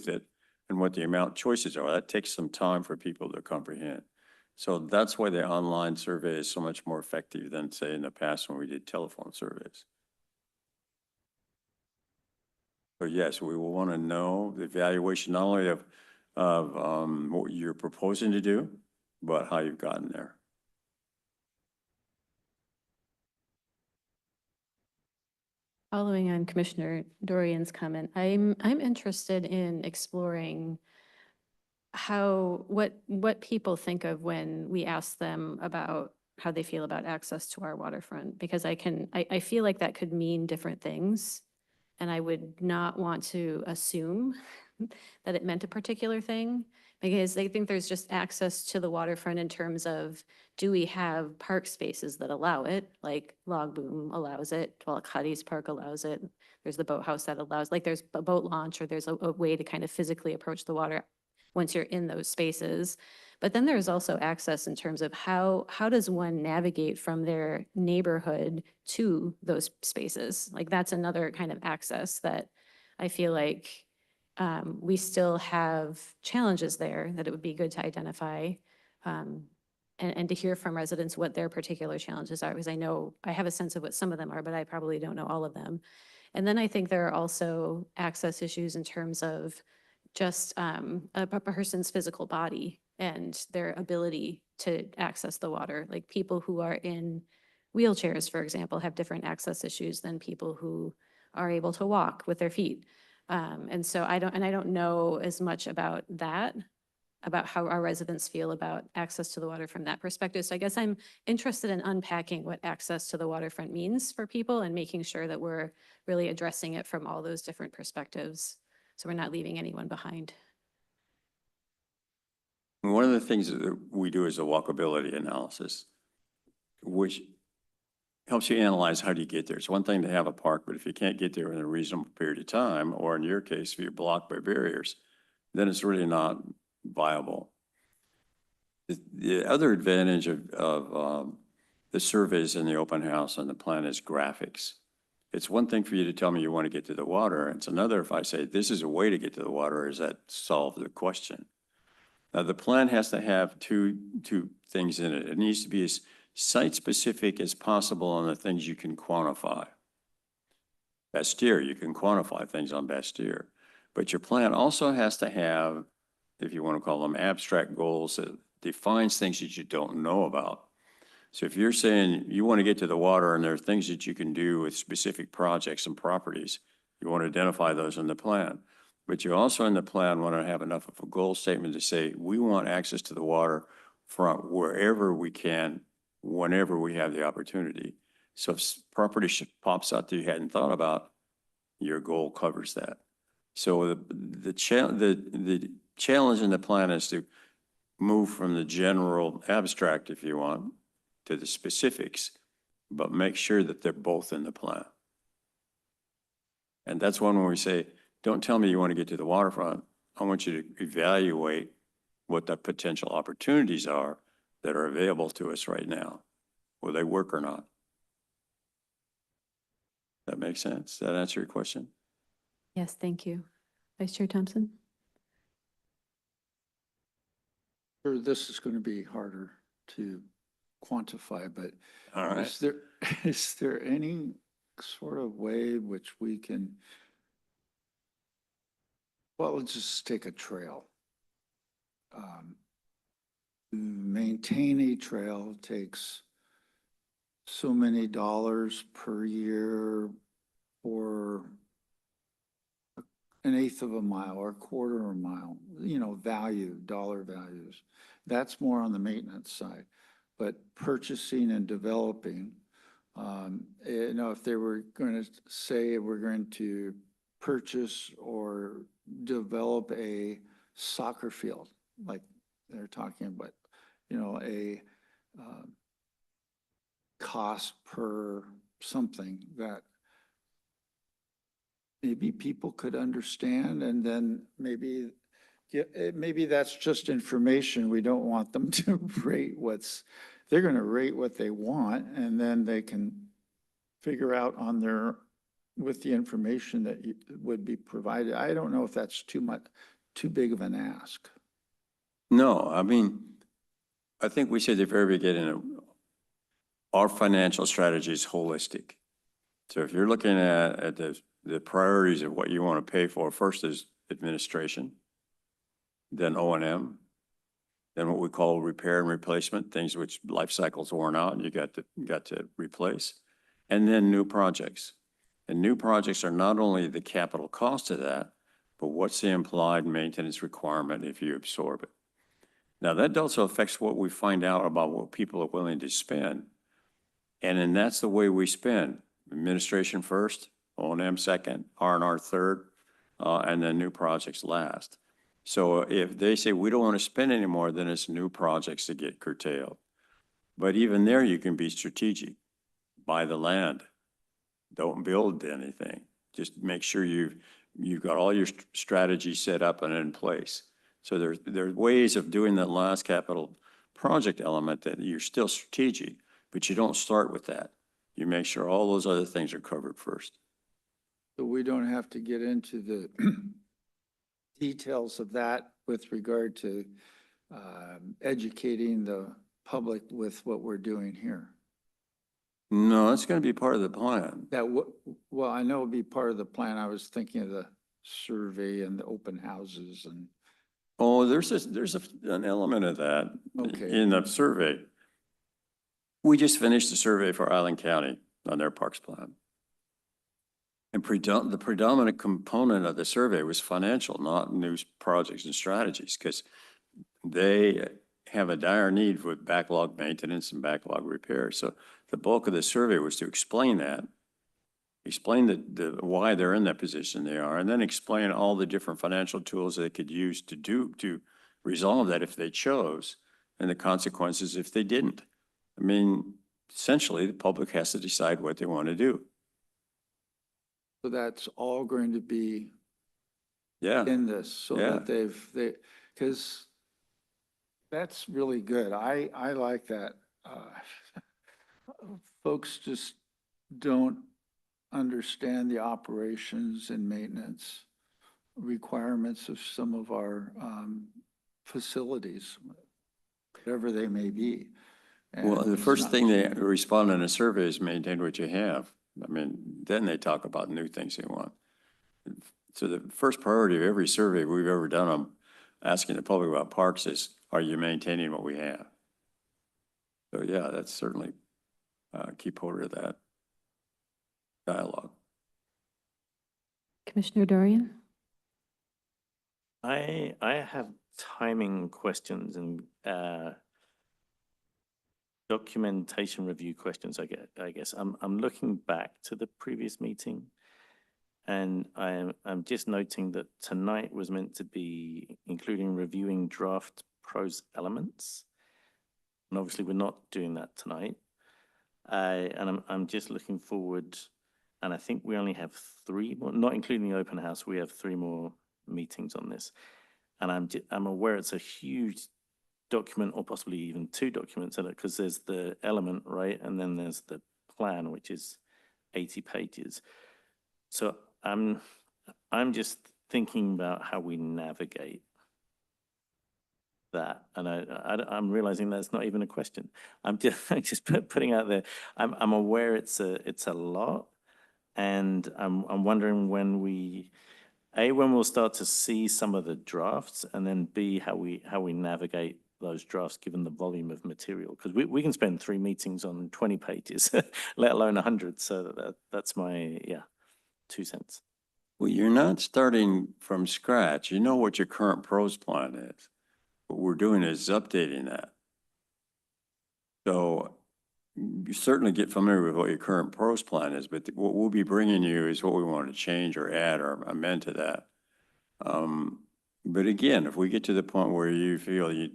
[SPEAKER 8] it, and what the amount choices are. That takes some time for people to comprehend. So that's why the online survey is so much more effective than, say, in the past when we did telephone surveys. But yes, we will want to know the evaluation not only of what you're proposing to do, but how you've gotten there.
[SPEAKER 1] Following on Commissioner Dorian's comment, I'm interested in exploring what people think of when we ask them about how they feel about access to our waterfront, because I feel like that could mean different things. And I would not want to assume that it meant a particular thing, because they think there's just access to the waterfront in terms of, do we have park spaces that allow it? Like Log Boom allows it, Cuddy's Park allows it. There's the boathouse that allows, like there's a boat launch, or there's a way to kind of physically approach the water once you're in those spaces. But then there's also access in terms of how does one navigate from their neighborhood to those spaces? Like that's another kind of access that I feel like we still have challenges there that it would be good to identify and to hear from residents what their particular challenges are, because I know I have a sense of what some of them are, but I probably don't know all of them. And then I think there are also access issues in terms of just a person's physical body and their ability to access the water. Like people who are in wheelchairs, for example, have different access issues than people who are able to walk with their feet. And so I don't know as much about that, about how our residents feel about access to the water from that perspective. So I guess I'm interested in unpacking what access to the waterfront means for people and making sure that we're really addressing it from all those different perspectives, so we're not leaving anyone behind.
[SPEAKER 8] One of the things that we do is a walkability analysis, which helps you analyze how do you get there. It's one thing to have a park, but if you can't get there in a reasonable period of time, or in your case, if you're blocked by barriers, then it's really not viable. The other advantage of the surveys in the open house and the plan is graphics. It's one thing for you to tell me you want to get to the water. It's another if I say, this is a way to get to the water, is that solve the question? Now, the plan has to have two things in it. It needs to be as site-specific as possible on the things you can quantify. Bastille, you can quantify things on Bastille. But your plan also has to have, if you want to call them abstract goals, that defines things that you don't know about. So if you're saying you want to get to the water and there are things that you can do with specific projects and properties, you want to identify those in the plan. But you also in the plan want to have enough of a goal statement to say, we want access to the water from wherever we can, whenever we have the opportunity. So if property pops out that you hadn't thought about, your goal covers that. So the challenge in the plan is to move from the general abstract, if you want, to the specifics, but make sure that they're both in the plan. And that's one when we say, don't tell me you want to get to the waterfront. I want you to evaluate what the potential opportunities are that are available to us right now. Will they work or not? That makes sense? Does that answer your question?
[SPEAKER 1] Yes, thank you. Vice Chair Thompson?
[SPEAKER 9] Sure, this is going to be harder to quantify, but
[SPEAKER 8] All right.
[SPEAKER 9] is there any sort of way which we can, well, let's just take a trail. To maintain a trail takes so many dollars per year for an eighth of a mile or a quarter of a mile, dollar values. That's more on the maintenance side. But purchasing and developing, if they were going to say we're going to purchase or develop a soccer field, like they're talking about, a cost per something that maybe people could understand, and then maybe that's just information. We don't want them to rate they're going to rate what they want, and then they can figure out with the information that would be provided. I don't know if that's too big of an ask.
[SPEAKER 8] No, I mean, I think we said at the very beginning, our financial strategy is holistic. So if you're looking at the priorities of what you want to pay for, first is administration, then O&M, then what we call repair and replacement, things which life cycle's worn out and you got to replace, and then new projects. And new projects are not only the capital cost of that, but what's the implied maintenance requirement if you absorb it. Now that also affects what we find out about what people are willing to spend. And then that's the way we spend. Administration first, O&M second, R&R third, and then new projects last. So if they say we don't want to spend anymore, then it's new projects that get curtailed. But even there, you can be strategic. Buy the land. Don't build anything. Just make sure you've got all your strategies set up and in place. So there's ways of doing that last capital project element that you're still strategic, but you don't start with that. You make sure all those other things are covered first.
[SPEAKER 9] So we don't have to get into the details of that with regard to educating the public with what we're doing here.
[SPEAKER 8] No, that's going to be part of the plan.
[SPEAKER 9] Well, I know it'll be part of the plan. I was thinking of the survey and the open houses and.
[SPEAKER 8] Oh, there's an element of that in the survey. We just finished the survey for Island County on their parks plan. And the predominant component of the survey was financial, not new projects and strategies, because they have a dire need with backlog maintenance and backlog repair. So the bulk of the survey was to explain that, explain why they're in that position they are, and then explain all the different financial tools they could use to resolve that if they chose, and the consequences if they didn't. I mean, essentially, the public has to decide what they want to do.
[SPEAKER 9] So that's all going to be
[SPEAKER 8] Yeah.
[SPEAKER 9] in this, so that because that's really good. I like that. Folks just don't understand the operations and maintenance requirements of some of our facilities, whatever they may be.
[SPEAKER 8] Well, the first thing they respond in a survey is maintain what you have. I mean, then they talk about new things they want. So the first priority of every survey we've ever done on asking the public about parks is, are you maintaining what we have? So yeah, that's certainly a key part of that dialogue.
[SPEAKER 1] Commissioner Dorian?
[SPEAKER 10] I have timing questions and documentation review questions, I guess. I'm looking back to the previous meeting, and I'm just noting that tonight was meant to be including reviewing draft prose elements. And obviously we're not doing that tonight. And I'm just looking forward And I think we only have three more, not including the open house, we have three more meetings on this. And I'm aware it's a huge document, or possibly even two documents in it, because there's the element, right? And then there's the plan, which is 80 pages. So I'm just thinking about how we navigate that. And I'm realizing that's not even a question. I'm just putting out there, I'm aware it's a lot. And I'm wondering when when we'll start to see some of the drafts, and then B, how we navigate those drafts given the volume of material. Because we can spend 3 meetings on 20 pages, let alone 100. So that's my, 2 cents.
[SPEAKER 8] Well, you're not starting from scratch. You know what your current pros plan is. What we're doing is updating that. So you certainly get familiar with what your current pros plan is, but what we'll be bringing you is what we want to change or add or amend to that. But again, if we get to the point where you feel you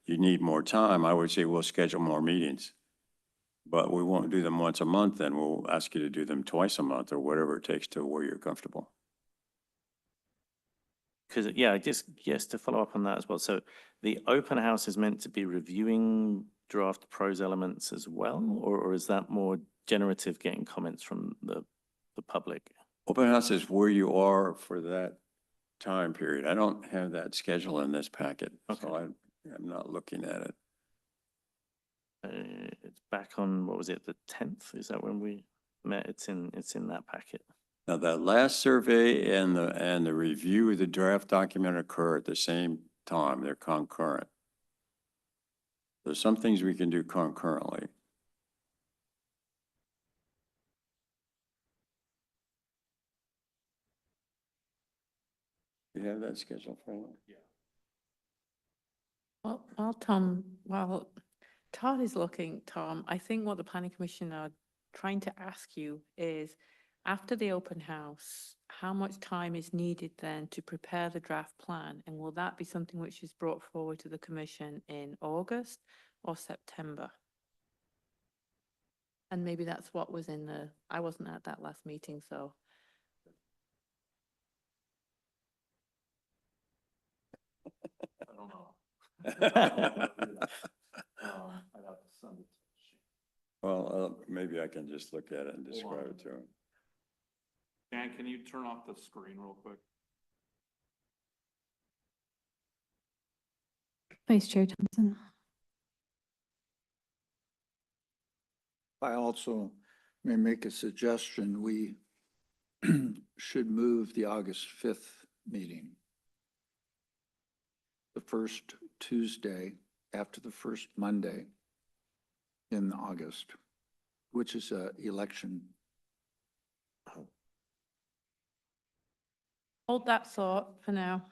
[SPEAKER 8] need more time, I would say we'll schedule more meetings. But we won't do them once a month, and we'll ask you to do them twice a month or whatever it takes to where you're comfortable.
[SPEAKER 10] Because, just to follow up on that as well. So the open house is meant to be reviewing draft pros elements as well, or is that more generative, getting comments from the public?
[SPEAKER 8] Open house is where you are for that time period. I don't have that schedule in this packet, so I'm not looking at it.
[SPEAKER 10] It's back on, what was it, the 10th? Is that when we met? It's in that packet.
[SPEAKER 8] Now, that last survey and the review of the draft document occur at the same time. They're concurrent. There's some things we can do concurrently. You have that schedule for you?
[SPEAKER 7] Well, Tom, while Todd is looking, Tom, I think what the planning commission are trying to ask you is, after the open house, how much time is needed then to prepare the draft plan? And will that be something which is brought forward to the commission in August or September? And maybe that's what was I wasn't at that last meeting, so.
[SPEAKER 6] I don't know.
[SPEAKER 8] Well, maybe I can just look at it and describe it to him.
[SPEAKER 6] Dan, can you turn off the screen real quick?
[SPEAKER 1] Vice Chair Thompson.
[SPEAKER 9] I also may make a suggestion. We should move the August 5th meeting. The first Tuesday after the first Monday in August, which is an election.
[SPEAKER 7] Hold that thought for now.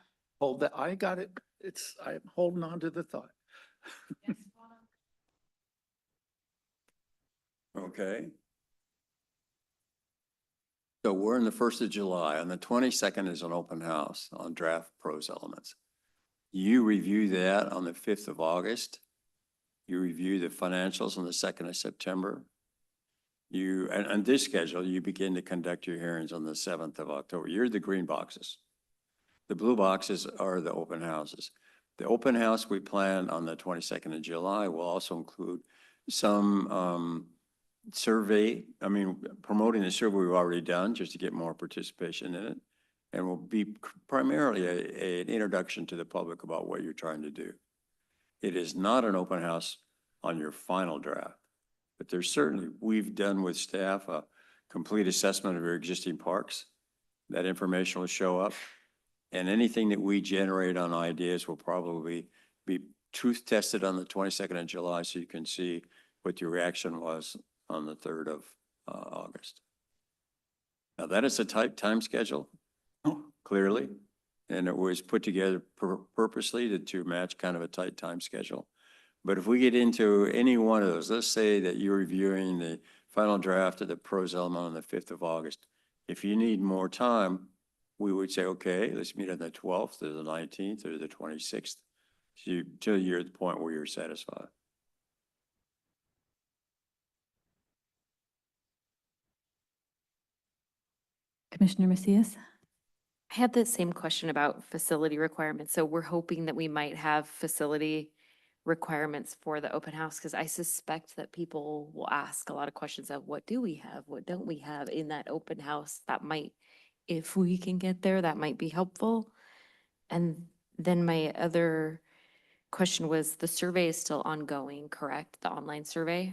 [SPEAKER 9] Hold that, I got it. I'm holding on to the thought.
[SPEAKER 8] Okay. So we're in the 1st of July. On the 22nd is an open house on draft pros elements. You review that on the 5th of August. You review the financials on the 2nd of September. And this schedule, you begin to conduct your hearings on the 7th of October. You're the green boxes. The blue boxes are the open houses. The open house we plan on the 22nd of July will also include some promoting the survey we've already done just to get more participation in it. And will be primarily an introduction to the public about what you're trying to do. It is not an open house on your final draft, but there's certainly, we've done with staff a complete assessment of your existing parks. That information will show up. And anything that we generate on ideas will probably be truth tested on the 22nd of July, so you can see what your reaction was on the 3rd of August. Now, that is a tight time schedule, clearly, and it was put together purposely to match kind of a tight time schedule. But if we get into any one of those, let's say that you're reviewing the final draft of the pros element on the 5th of August. If you need more time, we would say, okay, let's meet on the 12th or the 19th or the 26th, till you're at the point where you're satisfied.
[SPEAKER 1] Commissioner Macias?
[SPEAKER 4] I had the same question about facility requirements. So we're hoping that we might have facility requirements for the open house, because I suspect that people will ask a lot of questions of what do we have, what don't we have in that open house. That might, if we can get there, that might be helpful. And then my other question was, the survey is still ongoing, correct? The online survey?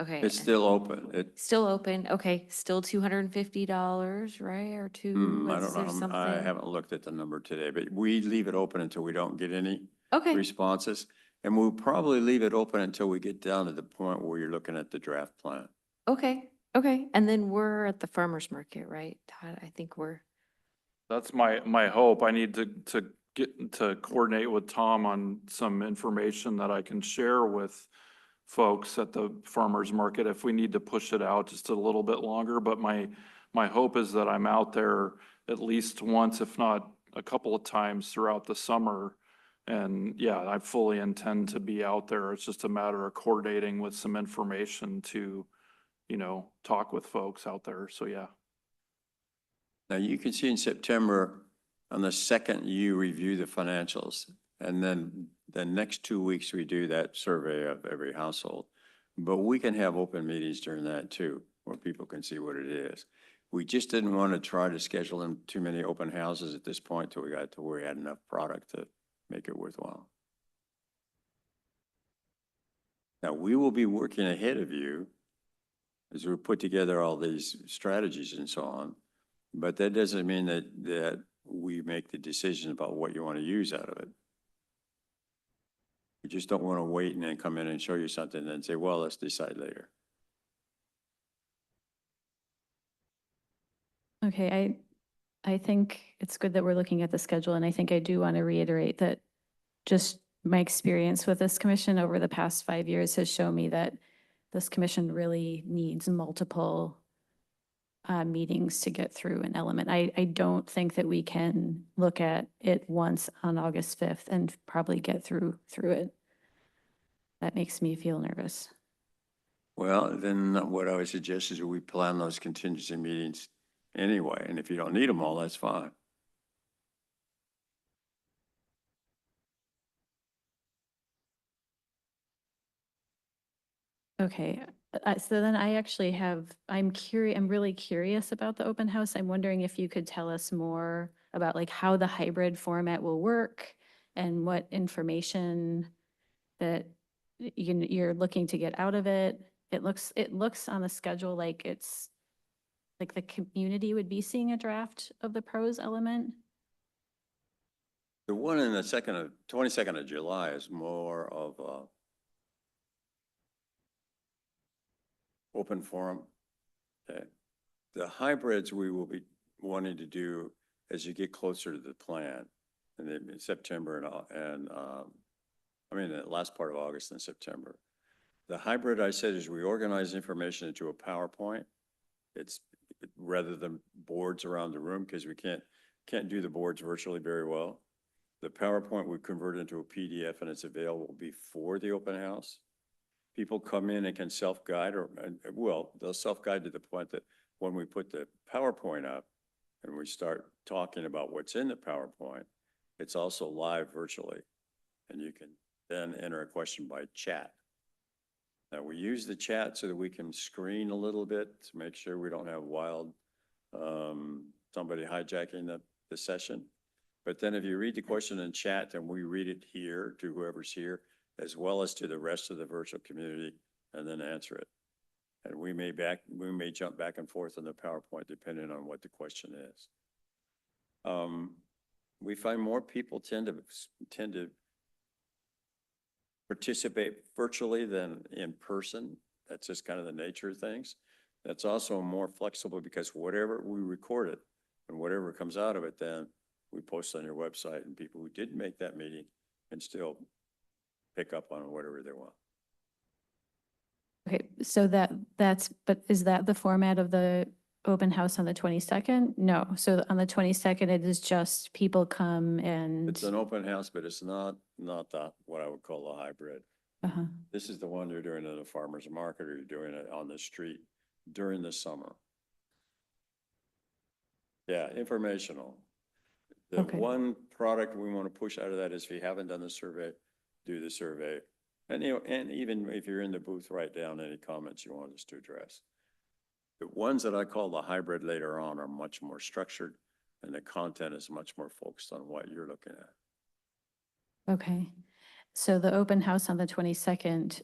[SPEAKER 4] Okay.
[SPEAKER 8] It's still open.
[SPEAKER 4] Still open, okay, still $250, right, or two,
[SPEAKER 8] I
[SPEAKER 4] was
[SPEAKER 8] don't
[SPEAKER 4] there
[SPEAKER 8] know. I
[SPEAKER 4] something?
[SPEAKER 8] haven't looked at the number today, but we leave it open until we don't get any
[SPEAKER 4] Okay,
[SPEAKER 8] responses. And we'll probably leave it open until we get down to the point where you're looking at the draft plan.
[SPEAKER 4] okay, okay, and then we're at the farmer's market, right, Todd? I think we're,
[SPEAKER 6] That's my hope. I need to get to coordinate with Tom on some information that I can share with folks at the farmer's market if we need to push it out just a little bit longer. But my hope is that I'm out there at least once, if not a couple of times throughout the summer. And yeah, I fully intend to be out there. It's just a matter of coordinating with some information to, talk with folks out there. So yeah.
[SPEAKER 8] Now, you can see in September, on the second, you review the financials. And then the next 2 weeks, we do that survey of every household. But we can have open meetings during that too, where people can see what it is. We just didn't want to try to schedule in too many open houses at this point till we got to where we had enough product to make it worthwhile. Now, we will be working ahead of you as we put together all these strategies and so on. But that doesn't mean that we make the decision about what you want to use out of it. We just don't want to wait and then come in and show you something and then say, well, let's decide later.
[SPEAKER 1] Okay, I think it's good that we're looking at the schedule, and I think I do want to reiterate that just my experience with this commission over the past 5 years has shown me that this commission really needs multiple meetings to get through an element. I don't think that we can look at it once on August 5th and probably get through it. That makes me feel nervous.
[SPEAKER 8] Well, then what I would suggest is we plan those contingency meetings anyway. And if you don't need them all, that's fine.
[SPEAKER 1] Okay, so then I actually I'm really curious about the open house. I'm wondering if you could tell us more about like how the hybrid format will work and what information that you're looking to get out of it. It looks on the schedule like it's like the community would be seeing a draft of the pros element.
[SPEAKER 8] The one in the 22nd of July is more of a open forum. Okay. The hybrids we will be wanting to do as you get closer to the plan, and then in September the last part of August and September. The hybrid, I said, is we organize information into a PowerPoint. It's rather than boards around the room, because we can't do the boards virtually very well. The PowerPoint we convert into a PDF, and it's available before the open house. People come in and can self-guide, they'll self-guide to the point that when we put the PowerPoint up and we start talking about what's in the PowerPoint, it's also live virtually. And you can then enter a question by chat. Now, we use the chat so that we can screen a little bit to make sure we don't have somebody hijacking the session. But then if you read the question in chat, then we read it here to whoever's here, as well as to the rest of the virtual community, and then answer it. And we may jump back and forth on the PowerPoint depending on what the question is. We find more people tend to participate virtually than in person. That's just kind of the nature of things. That's also more flexible because whatever we record it and whatever comes out of it, then we post on your website, and people who didn't make that meeting can still pick up on whatever they want.
[SPEAKER 1] Okay, so but is that the format of the open house on the 22nd? No, so on the 22nd, it is just people come and.
[SPEAKER 8] It's an open house, but it's not what I would call a hybrid.
[SPEAKER 1] Uh-huh.
[SPEAKER 8] This is the one you're doing at a farmer's market, or you're doing it on the street during the summer. Yeah, informational. The
[SPEAKER 1] Okay.
[SPEAKER 8] one product we want to push out of that is if you haven't done the survey, do the survey. And, you know, and even if you're in the booth, write down any comments you want us to address. The ones that I call the hybrid later on are much more structured, and the content is much more focused on what you're looking at.
[SPEAKER 1] Okay. So the open house on the 22nd,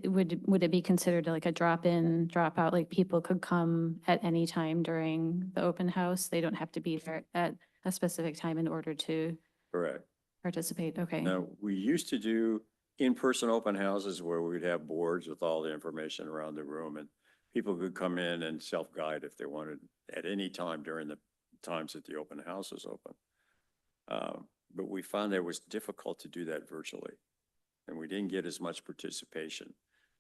[SPEAKER 1] would it be considered like a drop-in, drop-out? Like people could come at any time during the open house? They don't have to be there at a specific time in order to
[SPEAKER 8] Correct.
[SPEAKER 1] participate? Okay.
[SPEAKER 8] Now, we used to do in-person open houses where we'd have boards with all the information around the room, and people could come in and self-guide if they wanted at any time during the times that the open house was open. But we found that it was difficult to do that virtually, and we didn't get as much participation.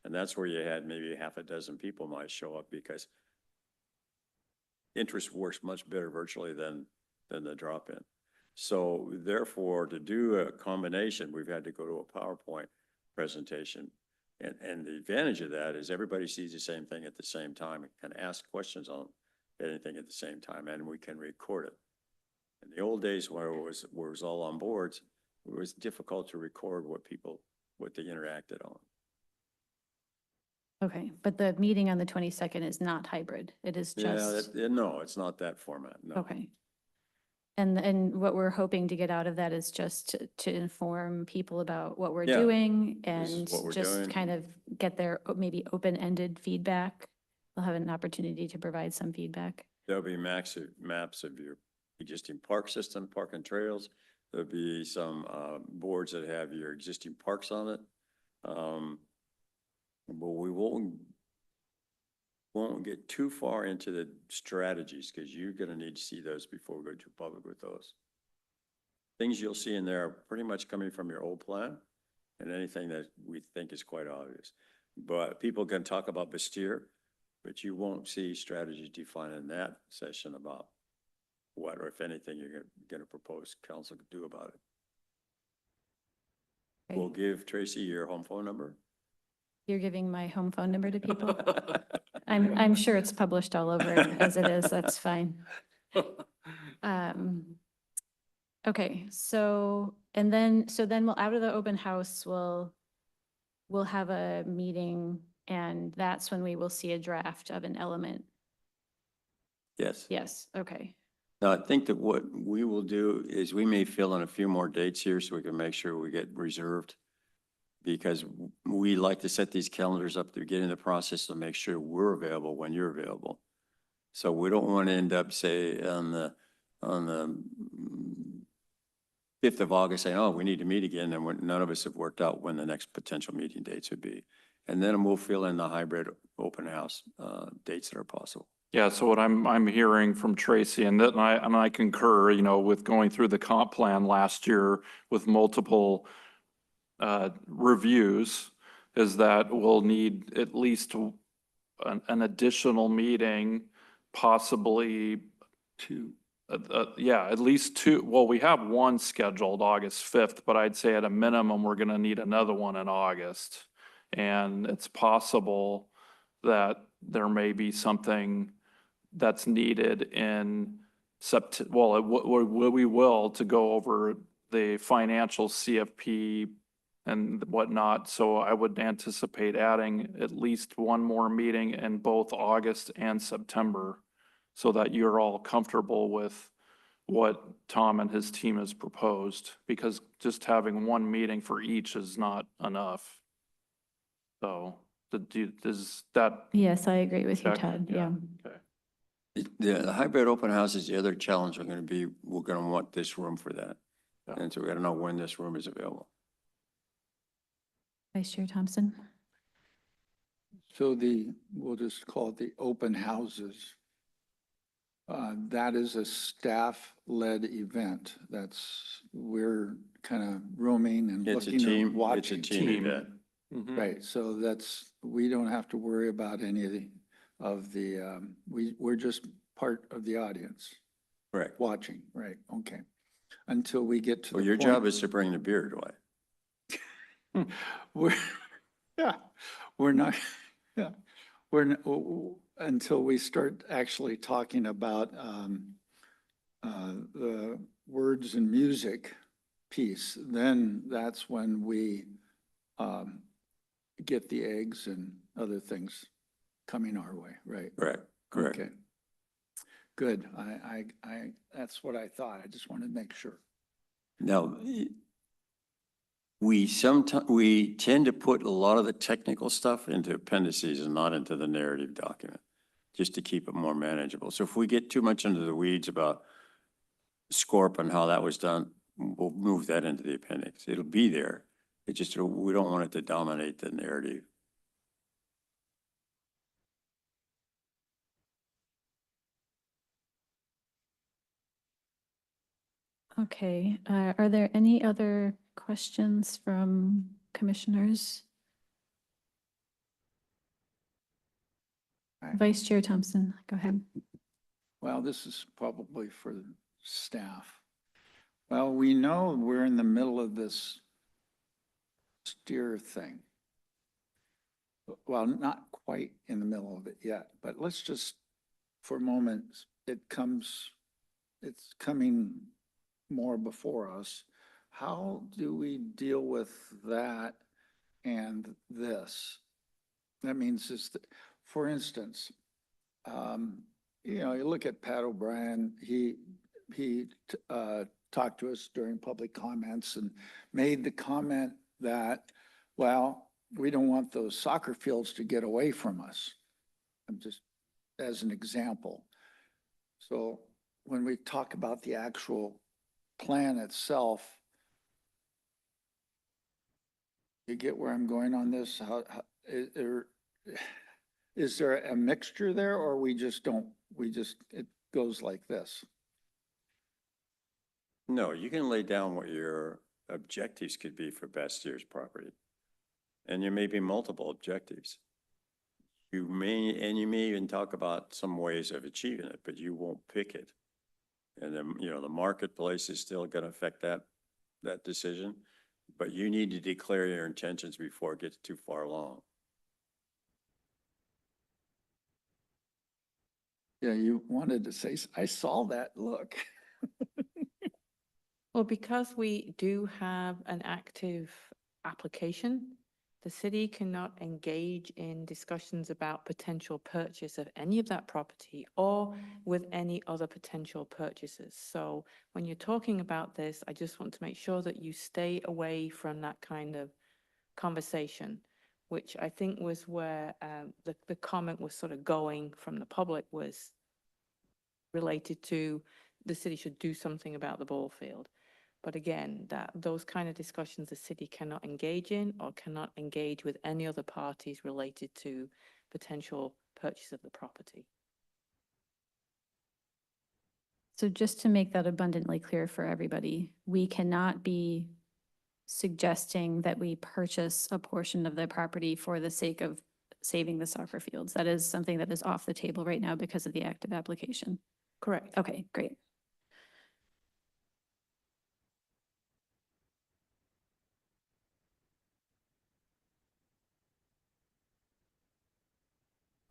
[SPEAKER 8] And that's where you had maybe half a dozen people might show up because interest works much better virtually than the drop-in. So therefore, to do a combination, we've had to go to a PowerPoint presentation. And the advantage of that is everybody sees the same thing at the same time and can ask questions on anything at the same time, and we can record it. In the old days where it was all on boards, it was difficult to record what they interacted on.
[SPEAKER 1] Okay, but the meeting on the 22nd is not hybrid. It is just,
[SPEAKER 8] No, it's not that format, no.
[SPEAKER 1] okay. And what we're hoping to get out of that is just to inform people about what we're
[SPEAKER 8] Yeah,
[SPEAKER 1] doing
[SPEAKER 8] this is
[SPEAKER 1] and
[SPEAKER 8] what we're
[SPEAKER 1] just
[SPEAKER 8] doing.
[SPEAKER 1] kind of get their maybe open-ended feedback. They'll have an opportunity to provide some feedback.
[SPEAKER 8] There'll be maps of your existing park system, park and trails. There'll be some boards that have your existing parks on it. But we won't get too far into the strategies because you're going to need to see those before we go to public with those. Things you'll see in there are pretty much coming from your old plan and anything that we think is quite obvious. But people can talk about Bastyr, but you won't see strategies defined in that session about what, or if anything, you're going to propose council to do about it.
[SPEAKER 1] Okay.
[SPEAKER 8] We'll give Tracy your home phone number.
[SPEAKER 1] You're giving my home phone number to people? I'm sure it's published all over as it is. That's fine. Okay, so then we'll, out of the open house, we'll have a meeting, and that's when we will see a draft of an element.
[SPEAKER 8] Yes.
[SPEAKER 1] Yes, okay.
[SPEAKER 8] Now, I think that what we will do is we may fill in a few more dates here so we can make sure we get reserved. Because we like to set these calendars up to get in the process to make sure we're available when you're available. So we don't want to end up, say, on the 5th of August saying, oh, we need to meet again, and none of us have worked out when the next potential meeting dates would be. And then we'll fill in the hybrid open house dates that are possible.
[SPEAKER 6] Yeah, so what I'm hearing from Tracy, and I concur, you know, with going through the comp plan last year with multiple reviews, is that we'll need at least an additional meeting, possibly two. Yeah, at least two. Well, we have one scheduled August 5th, but I'd say at a minimum, we're going to need another one in August. And it's possible that there may be something that's needed in September. Well, we will to go over the financial CFP and whatnot. So I would anticipate adding at least one more meeting in both August and September so that you're all comfortable with what Tom and his team has proposed, because just having one meeting for each is not enough. So does that?
[SPEAKER 1] Yes, I agree with you,
[SPEAKER 6] check?
[SPEAKER 1] Todd. Yeah.
[SPEAKER 6] Okay.
[SPEAKER 8] The hybrid open house is the other challenge we're going to want this room for that.
[SPEAKER 6] Yeah.
[SPEAKER 8] And so we got to know when this room is available.
[SPEAKER 1] Vice Chair Thompson?
[SPEAKER 9] So we'll just call it the open houses. That is a staff-led event. We're kind of roaming and
[SPEAKER 8] It's a
[SPEAKER 9] looking
[SPEAKER 8] team,
[SPEAKER 9] and
[SPEAKER 8] it's a
[SPEAKER 9] watching.
[SPEAKER 8] team event.
[SPEAKER 6] Mhm.
[SPEAKER 9] Right, so we don't have to worry about any of the, we're just part of the audience,
[SPEAKER 8] Correct.
[SPEAKER 9] watching, right, okay. Until we get to the
[SPEAKER 8] Well, your
[SPEAKER 9] point-
[SPEAKER 8] job is to bring the beer, Dwight.
[SPEAKER 9] We're not, yeah, until we start actually talking about the words and music piece, then that's when we get the eggs and other things coming our way, right?
[SPEAKER 8] Correct, correct.
[SPEAKER 9] Okay. Good. That's what I thought. I just wanted to make sure.
[SPEAKER 8] Now, we tend to put a lot of the technical stuff into appendices and not into the narrative document, just to keep it more manageable. So if we get too much into the weeds about SCORP and how that was done, we'll move that into the appendix. It'll be there. It just, we don't want it to dominate the narrative.
[SPEAKER 1] Okay, are there any other questions from commissioners?
[SPEAKER 9] Right.
[SPEAKER 1] Vice Chair Thompson, go ahead.
[SPEAKER 9] Well, this is probably for staff. Well, we know we're in the middle of this steer thing. Well, not quite in the middle of it yet, but let's just, for a moment, it's coming more before us. How do we deal with that and this? That means for instance, you look at Pat O'Brien, he talked to us during public comments and made the comment that, well, we don't want those soccer fields to get away from us. I'm just, as an example. So when we talk about the actual plan itself, you get where I'm going on this? Is there a mixture there, or it goes like this?
[SPEAKER 8] No, you can lay down what your objectives could be for Bastier's property. And there may be multiple objectives. You may even talk about some ways of achieving it, but you won't pick it. And then, the marketplace is still going to affect that decision, but you need to declare your intentions before it gets too far along.
[SPEAKER 9] Yeah, you wanted to say, I saw that look.
[SPEAKER 7] Well, because we do have an active application, the city cannot engage in discussions about potential purchase of any of that property or with any other potential purchases. So when you're talking about this, I just want to make sure that you stay away from that kind of conversation, which I think was where the comment was sort of going from the public, was related to the city should do something about the ball field. But again, those kind of discussions the city cannot engage in or cannot engage with any other parties related to potential purchase of the property.
[SPEAKER 1] So just to make that abundantly clear for everybody, we cannot be suggesting that we purchase a portion of the property for the sake of saving the soccer fields. That is something that is off the table right now because of the active application.
[SPEAKER 7] Correct.
[SPEAKER 1] Okay, great.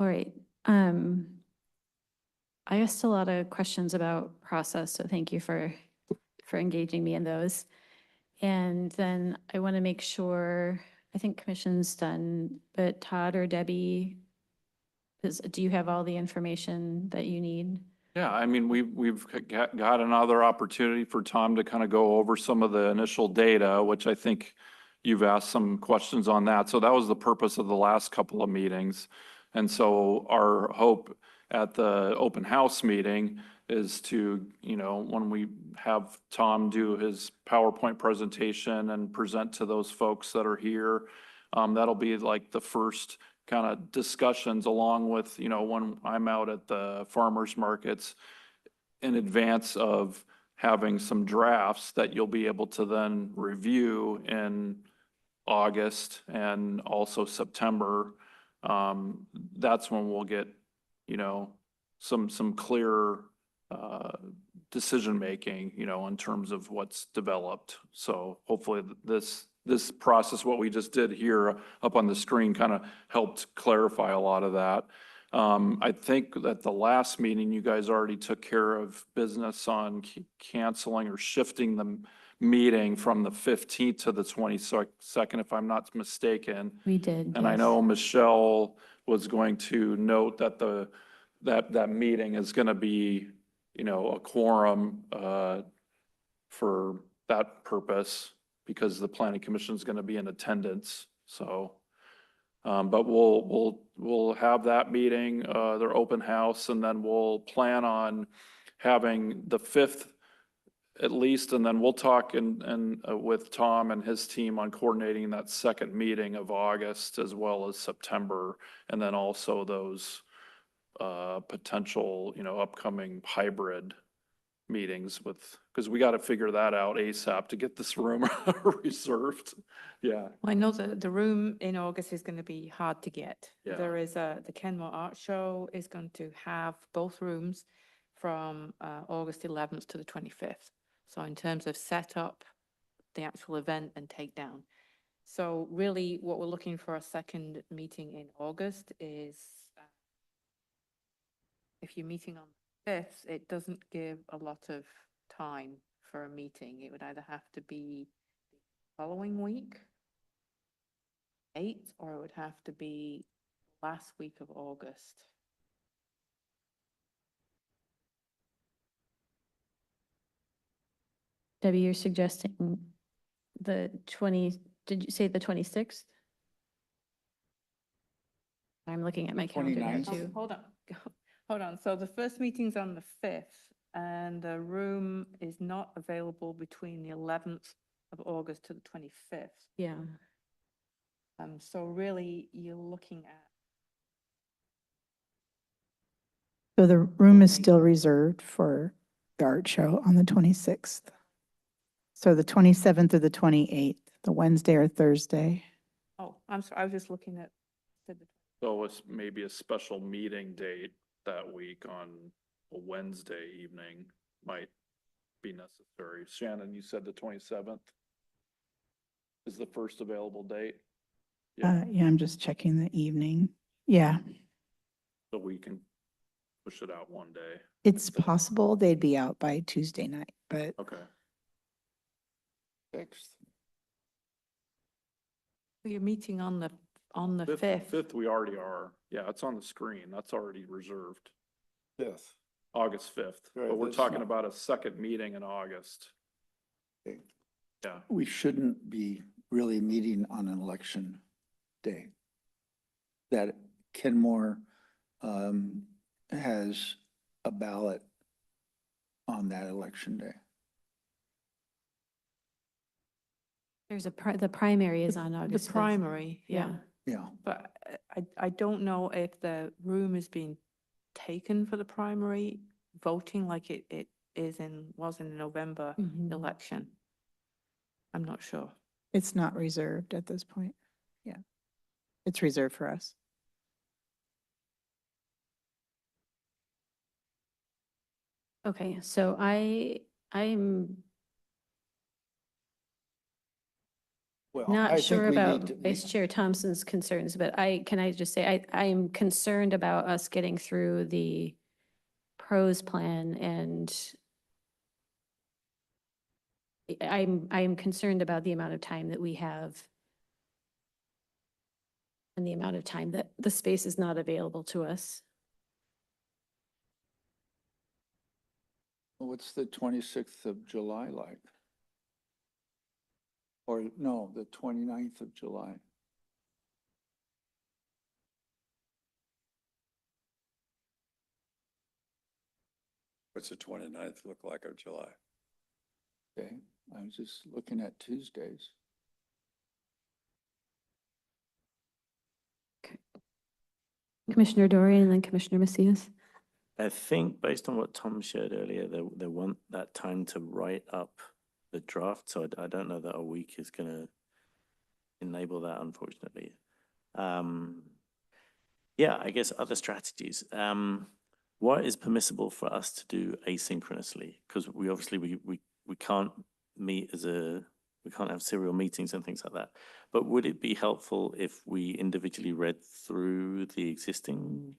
[SPEAKER 1] All right. I asked a lot of questions about process, so thank you for engaging me in those. And then I want to make sure, I think commission's done, but Todd or Debbie, do you have all the information that you need?
[SPEAKER 6] Yeah, I mean, we've got another opportunity for Tom to kind of go over some of the initial data, which I think you've asked some questions on that. So that was the purpose of the last couple of meetings. And so our hope at the open house meeting is to, when we have Tom do his PowerPoint presentation and present to those folks that are here, that'll be like the first kind of discussions along with, when I'm out at the farmers markets, in advance of having some drafts that you'll be able to then review in August and also September. That's when we'll get, some clear decision-making, in terms of what's developed. So hopefully this process, what we just did here up on the screen, kind of helped clarify a lot of that. I think that the last meeting, you guys already took care of business on canceling or shifting the meeting from the 15th to the 22nd, if I'm not mistaken.
[SPEAKER 1] We did,
[SPEAKER 6] And I
[SPEAKER 1] yes.
[SPEAKER 6] know Michelle was going to note that that meeting is going to be, a quorum for that purpose because the planning commission is going to be in attendance. So, but we'll have that meeting, their open house, and then we'll plan on having the 5th at least, and then we'll talk with Tom and his team on coordinating that second meeting of August as well as September, and then also those potential, upcoming hybrid meetings because we got to figure that out ASAP to get this room reserved. Yeah.
[SPEAKER 7] Well, I know that the room in August is going to be hard to get.
[SPEAKER 6] Yeah.
[SPEAKER 7] There is the Kenmore Art Show is going to have both rooms from August 11th to the 25th. So in terms of setup, the actual event and takedown. So really what we're looking for a second meeting in August is if you're meeting on the 5th, it doesn't give a lot of time for a meeting. It would either have to be the following week, 8th, or it would have to be last week of August.
[SPEAKER 1] Debbie, you're suggesting the 20, did you say the 26th? I'm looking at my calendar here
[SPEAKER 9] 29th.
[SPEAKER 1] too.
[SPEAKER 7] Hold on, hold on. So the first meeting's on the 5th and the room is not available between the 11th of August to the 25th.
[SPEAKER 1] Yeah.
[SPEAKER 7] So really you're looking at,
[SPEAKER 2] So the room is still reserved for the art show on the 26th. So the 27th or the 28th, the Wednesday or Thursday.
[SPEAKER 7] oh, I'm sorry, I was just looking at the
[SPEAKER 6] So it's maybe a special meeting date that week on a Wednesday evening might be necessary. Shannon, you said the 27th is the first available date? Yeah,
[SPEAKER 2] Yeah, I'm just checking the evening. Yeah,
[SPEAKER 6] so we can push it out one day.
[SPEAKER 2] it's possible they'd be out by Tuesday night, but
[SPEAKER 6] Okay.
[SPEAKER 9] 6th.
[SPEAKER 7] You're meeting on the 5th.
[SPEAKER 6] Fifth, we already are. Yeah, it's on the screen. That's already reserved.
[SPEAKER 9] 5th.
[SPEAKER 6] August 5th,
[SPEAKER 9] Right,
[SPEAKER 6] but we're
[SPEAKER 9] that's
[SPEAKER 6] talking
[SPEAKER 9] not-
[SPEAKER 6] about a second meeting in August.
[SPEAKER 9] Okay.
[SPEAKER 6] Yeah,
[SPEAKER 9] We shouldn't be really meeting on an election day. That Kenmore has a ballot on that election day.
[SPEAKER 1] There's the primary is on
[SPEAKER 7] The
[SPEAKER 1] August 5th.
[SPEAKER 7] primary, yeah.
[SPEAKER 9] Yeah,
[SPEAKER 7] But I don't know if the room is being taken for the primary voting like it was in the November
[SPEAKER 1] Mhm.
[SPEAKER 7] election. I'm not sure.
[SPEAKER 2] it's not reserved at this point. Yeah. It's reserved for us.
[SPEAKER 1] Okay, so I'm
[SPEAKER 9] well, I
[SPEAKER 1] not
[SPEAKER 9] think
[SPEAKER 1] sure
[SPEAKER 9] we
[SPEAKER 1] about
[SPEAKER 9] need to.
[SPEAKER 1] Vice Chair Thompson's concerns, but can I just say, I am concerned about us getting through the pros plan and I'm concerned about the amount of time that we have and the amount of time that the space is not available to us.
[SPEAKER 9] What's the 26th of July like? Or no, the 29th of July.
[SPEAKER 8] What's the 29th look like of July?
[SPEAKER 9] Okay, I was just looking at Tuesdays.
[SPEAKER 1] Commissioner Dorian and then Commissioner Macias.
[SPEAKER 10] I think based on what Tom shared earlier, they want that time to write up the draft, so I don't know that a week is gonna enable that, unfortunately. Yeah, I guess other strategies. What is permissible for us to do asynchronously? Because we obviously, we can't meet we can't have serial meetings and things like that. But would it be helpful if we individually read through the existing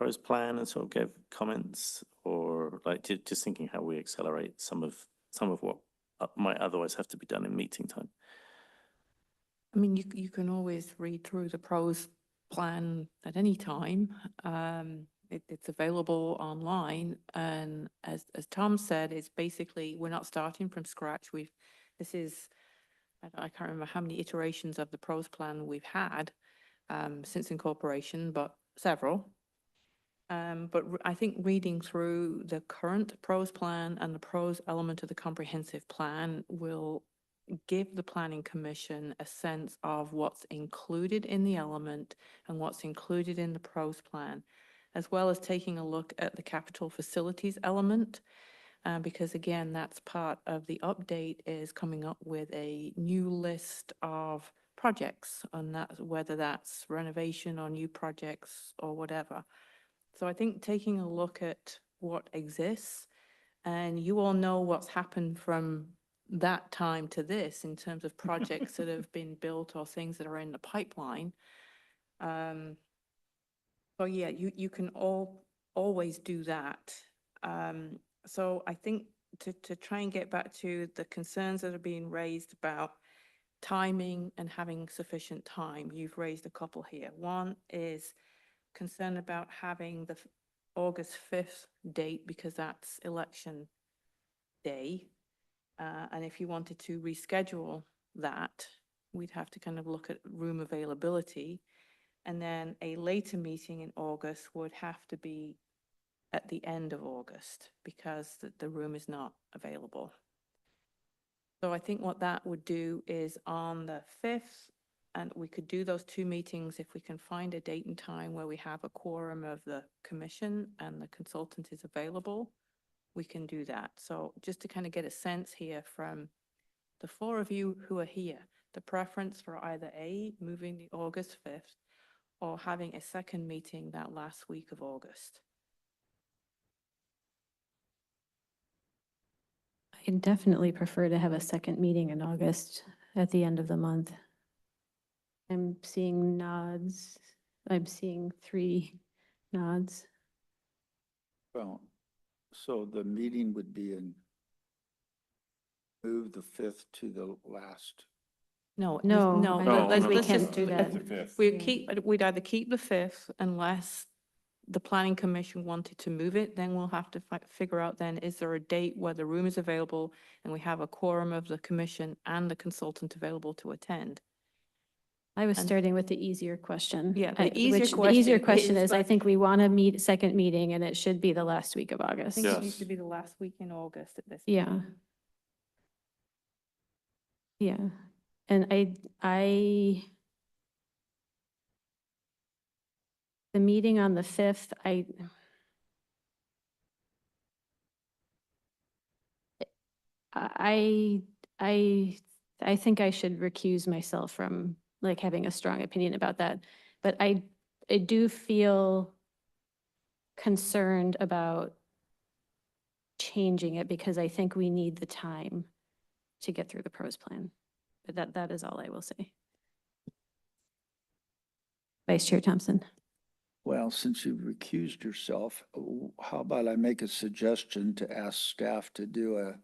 [SPEAKER 10] pros plan and sort of gave comments, or like just thinking how we accelerate some of what might otherwise have to be done in meeting time?
[SPEAKER 7] I mean, you can always read through the pros plan at any time. It's available online, and as Tom said, it's basically, we're not starting from scratch. This is, I can't remember how many iterations of the pros plan we've had since incorporation, but several. I think reading through the current pros plan and the pros element of the comprehensive plan will give the planning commission a sense of what's included in the element and what's included in the pros plan, as well as taking a look at the capital facilities element. Because again, that's part of the update, is coming up with a new list of projects, and that's whether that's renovation or new projects or whatever. So I think taking a look at what exists, and you all know what's happened from that time to this in terms of projects that have been built or things that are in the pipeline. So yeah, you can always do that. So I think to try and get back to the concerns that are being raised about timing and having sufficient time, you've raised a couple here. One is concern about having the August 5th date because that's election day. And if you wanted to reschedule that, we'd have to kind of look at room availability. And then a later meeting in August would have to be at the end of August because the room is not available. So I think what that would do is on the 5th, and we could do those two meetings if we can find a date and time where we have a quorum of the commission and the consultant is available, we can do that. So just to kind of get a sense here from the four of you who are here, the preference for either A, moving the August 5th, or having a second meeting that last week of August.
[SPEAKER 1] I definitely prefer to have a second meeting in August at the end of the month. I'm seeing nods. I'm seeing 3 nods.
[SPEAKER 9] Well, so the meeting would be move the 5th to the last.
[SPEAKER 7] No,
[SPEAKER 1] No,
[SPEAKER 7] no,
[SPEAKER 1] I
[SPEAKER 6] don't think we
[SPEAKER 7] let's
[SPEAKER 1] can
[SPEAKER 7] just
[SPEAKER 1] do that.
[SPEAKER 7] we'd either keep the 5th unless the planning commission wanted to move it, then we'll have to figure out then, is there a date where the room is available and we have a quorum of the commission and the consultant available to attend?
[SPEAKER 1] I was
[SPEAKER 7] And-
[SPEAKER 1] starting with the easier question.
[SPEAKER 7] Yeah, the
[SPEAKER 1] I-
[SPEAKER 7] easier
[SPEAKER 1] which The easier
[SPEAKER 7] question
[SPEAKER 1] question
[SPEAKER 7] is
[SPEAKER 1] is, I
[SPEAKER 7] like-
[SPEAKER 1] think we want to second meeting and it should be the last week of
[SPEAKER 7] I
[SPEAKER 1] August.
[SPEAKER 7] think it
[SPEAKER 6] Yes.
[SPEAKER 7] needs to be the last week in August at this point.
[SPEAKER 1] Yeah. Yeah. And the meeting on the 5th, I think I should recuse myself from like having a strong opinion about that. But I do feel concerned about changing it because I think we need the time to get through the pros plan. But that is all I will say. Vice Chair Thompson.
[SPEAKER 9] Well, since you've recused yourself, how about I make a suggestion to ask staff to do a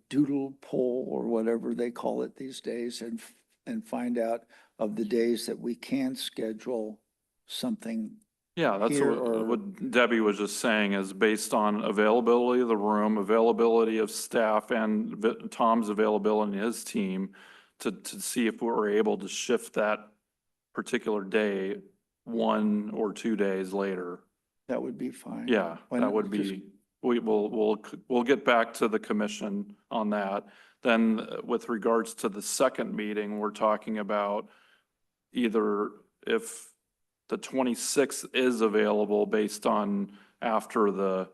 [SPEAKER 9] doodle poll or whatever they call it these days and find out of the days that we can schedule something.
[SPEAKER 6] Yeah, that's
[SPEAKER 9] Here or-
[SPEAKER 6] what Debbie was just saying, is based on availability of the room, availability of staff, and Tom's availability and his team to see if we're able to shift that particular day 1 or 2 days later.
[SPEAKER 9] That would be fine.
[SPEAKER 6] Yeah,
[SPEAKER 9] Why
[SPEAKER 6] that
[SPEAKER 9] not
[SPEAKER 6] would
[SPEAKER 9] just-
[SPEAKER 6] be, we'll get back to the commission on that. Then with regards to the second meeting, we're talking about either if the 26th is available based on after the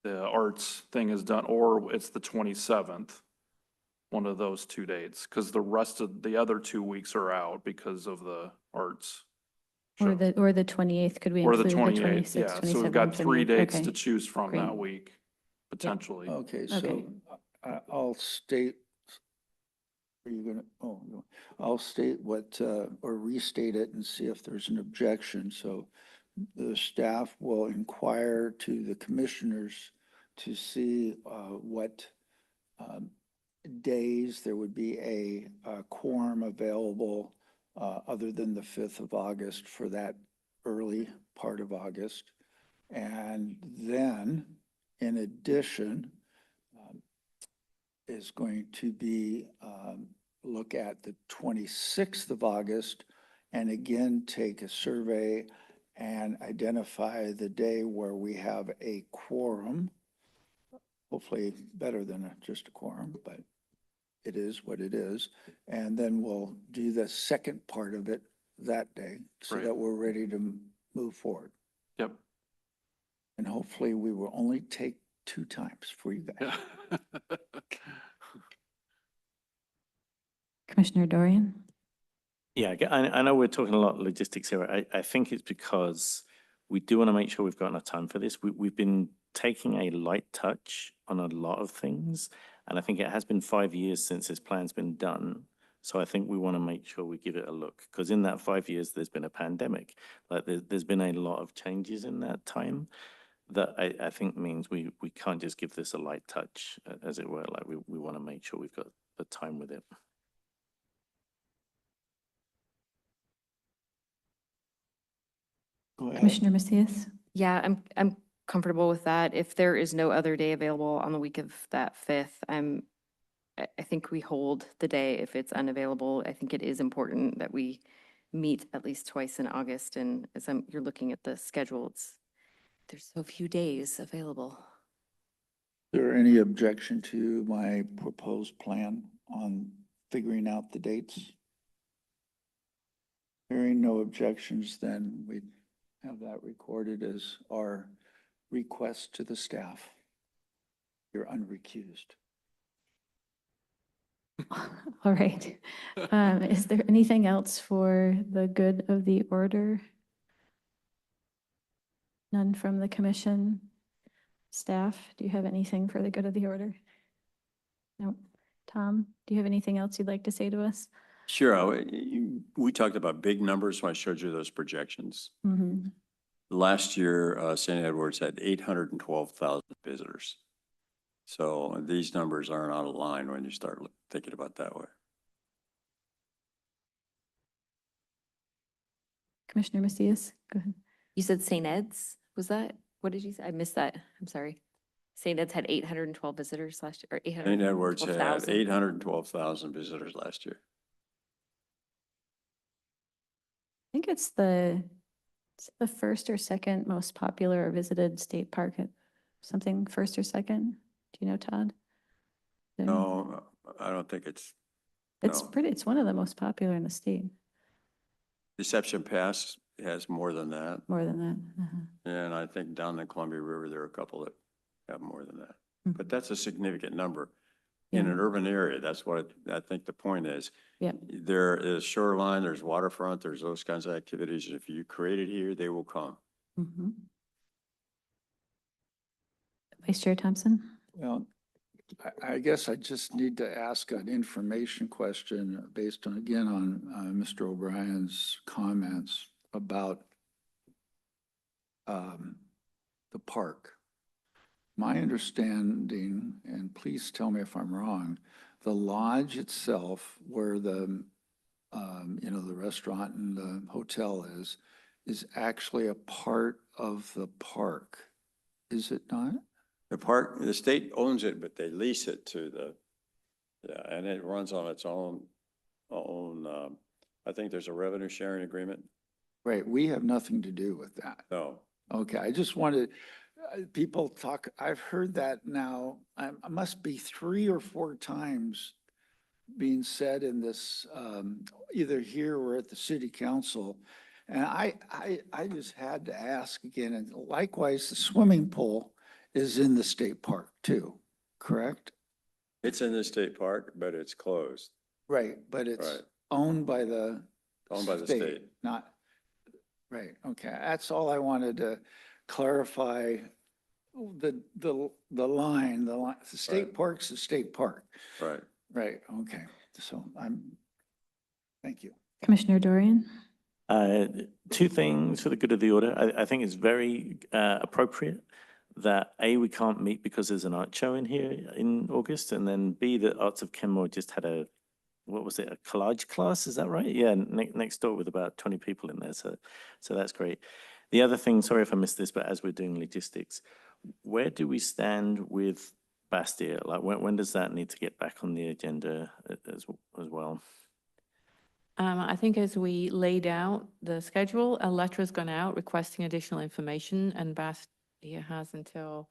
[SPEAKER 6] arts thing is done, or it's the 27th, one of those 2 dates, because the rest of the other 2 weeks are out because of the arts.
[SPEAKER 1] Or
[SPEAKER 6] show.
[SPEAKER 1] the 28th, could we
[SPEAKER 6] Or the
[SPEAKER 1] include the
[SPEAKER 6] 28th,
[SPEAKER 1] 26th,
[SPEAKER 6] yeah.
[SPEAKER 1] 27th?
[SPEAKER 6] So we've got 3 dates to
[SPEAKER 1] Okay.
[SPEAKER 6] choose from
[SPEAKER 1] Great.
[SPEAKER 6] that week, potentially.
[SPEAKER 9] Okay,
[SPEAKER 1] Okay.
[SPEAKER 9] so I'll state Are you gonna, no. I'll state what, or restate it and see if there's an objection. So the staff will inquire to the commissioners to see what days there would be a quorum available other than the 5th of August for that early part of August. And then, in addition, is going to be look at the 26th of August and again take a survey and identify the day where we have a quorum. Hopefully better than just a quorum, but it is what it is. And then we'll do the second part of it that day so
[SPEAKER 6] Right.
[SPEAKER 9] that we're ready to move forward.
[SPEAKER 6] Yep.
[SPEAKER 9] And hopefully we will only take 2 times for you guys.
[SPEAKER 6] Yeah.
[SPEAKER 1] Commissioner Dorian?
[SPEAKER 10] Yeah, I know we're talking a lot of logistics here. I think it's because we do want to make sure we've got enough time for this. We've been taking a light touch on a lot of things, and I think it has been 5 years since this plan's been done. So I think we want to make sure we give it a look, because in that 5 years, there's been a pandemic. Like there's been a lot of changes in that time that I think means we can't just give this a light touch, as it were. Like we want to make sure we've got the time with it.
[SPEAKER 9] Go ahead.
[SPEAKER 1] Commissioner Macias?
[SPEAKER 4] Yeah, I'm comfortable with that. If there is no other day available on the week of that 5th, I think we hold the day if it's unavailable. I think it is important that we meet at least twice in August, and as you're looking at the schedule, there's so few days available.
[SPEAKER 9] Is there any objection to my proposed plan on figuring out the dates? Hearing no objections, then we have that recorded as our request to the staff. You're unrecused.
[SPEAKER 1] All right. Is there anything else for the good of the order? None from the commission? Staff, do you have anything for the good of the order? No. Tom, do you have anything else you'd like to say to us?
[SPEAKER 8] Sure. We talked about big numbers when I showed you those projections.
[SPEAKER 1] Mm-hmm.
[SPEAKER 8] Last year, St. Edwards had 812,000 visitors. So these numbers aren't out of line when you start thinking about that way.
[SPEAKER 1] Commissioner Macias, go ahead.
[SPEAKER 4] You said St. Ed's, was that? What did you say? I missed that. I'm sorry. St. Ed's had 812 visitors last year, or
[SPEAKER 8] St. Edwards had
[SPEAKER 4] 812,000.
[SPEAKER 8] 812,000 visitors last year.
[SPEAKER 1] I think it's the first or second most popular or visited state park, something first or second. Do you know, Todd?
[SPEAKER 8] No, I don't think it's,
[SPEAKER 1] It's
[SPEAKER 8] no.
[SPEAKER 1] it's one of the most popular in the state,
[SPEAKER 8] Deception Pass has more than that.
[SPEAKER 1] more than that. Uh-huh.
[SPEAKER 8] And I think down the Columbia River, there are a couple that have more than that.
[SPEAKER 1] Mhm.
[SPEAKER 8] But that's a significant number in
[SPEAKER 1] Yeah.
[SPEAKER 8] an urban area. That's what I think the point is.
[SPEAKER 1] Yep.
[SPEAKER 8] There is shoreline, there's waterfront, there's those kinds of activities. If you create it here, they will come.
[SPEAKER 1] Mhm. Vice Chair Thompson?
[SPEAKER 9] Well, I guess I just need to ask an information question based on, again, on Mr. O'Brien's comments about the park. My understanding, and please tell me if I'm wrong, the lodge itself where the, the restaurant and the hotel is actually a part of the park. Is it not?
[SPEAKER 8] The park, the state owns it, but they lease it to the, yeah, and it runs on its own, I think there's a revenue sharing agreement.
[SPEAKER 9] Right, we have nothing to do with that.
[SPEAKER 8] No,
[SPEAKER 9] Okay, I just wanted, people talk, I've heard that now, I must be 3 or 4 times being said in this, either here or at the city council. And I just had to ask again, and likewise, the swimming pool is in the state park too, correct?
[SPEAKER 8] it's in the state park, but it's closed,
[SPEAKER 9] Right, but it's
[SPEAKER 8] Right.
[SPEAKER 9] owned by the
[SPEAKER 8] owned by the state.
[SPEAKER 9] Not, right, okay, that's all I wanted to clarify, the line, the state
[SPEAKER 8] Right.
[SPEAKER 9] park's the state park.
[SPEAKER 8] Right.
[SPEAKER 9] Right, okay. So thank you.
[SPEAKER 1] Commissioner Dorian?
[SPEAKER 10] Two things for the good of the order. I think it's very appropriate that A, we can't meet because there's an art show in here in August, and then B, the Arts of Kenmore just had what was it, a collage class, is that right? Yeah, next door with about 20 people in there, so that's great. The other thing, sorry if I missed this, but as we're doing logistics, where do we stand with Bastia? Like, when does that need to get back on the agenda as well?
[SPEAKER 7] I think as we laid out the schedule, a letter has gone out requesting additional information, and Bastia has until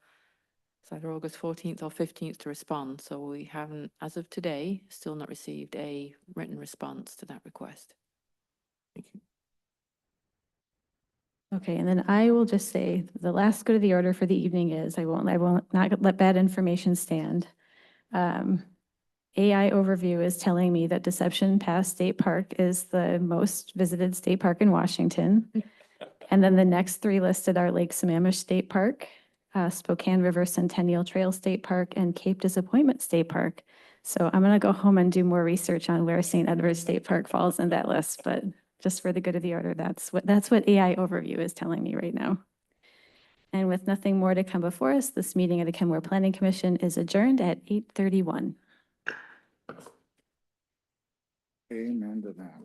[SPEAKER 7] it's either August 14th or 15th to respond. So we haven't, as of today, still not received a written response to that request.
[SPEAKER 10] Thank you.
[SPEAKER 1] Okay, and then I will just say, the last good of the order for the evening is, I won't not let bad information stand. AI overview is telling me that Deception Pass State Park is the most visited state park in Washington. And then the next three listed are Lake Sammamish State Park, Spokane River Centennial Trail State Park, and Cape Disappointment State Park. So I'm gonna go home and do more research on where St. Edward State Park falls in that list, but just for the good of the order, that's what AI overview is telling me right now. And with nothing more to come before us, this meeting of the Kenmore Planning Commission is adjourned at 8:31.
[SPEAKER 9] Amen to that.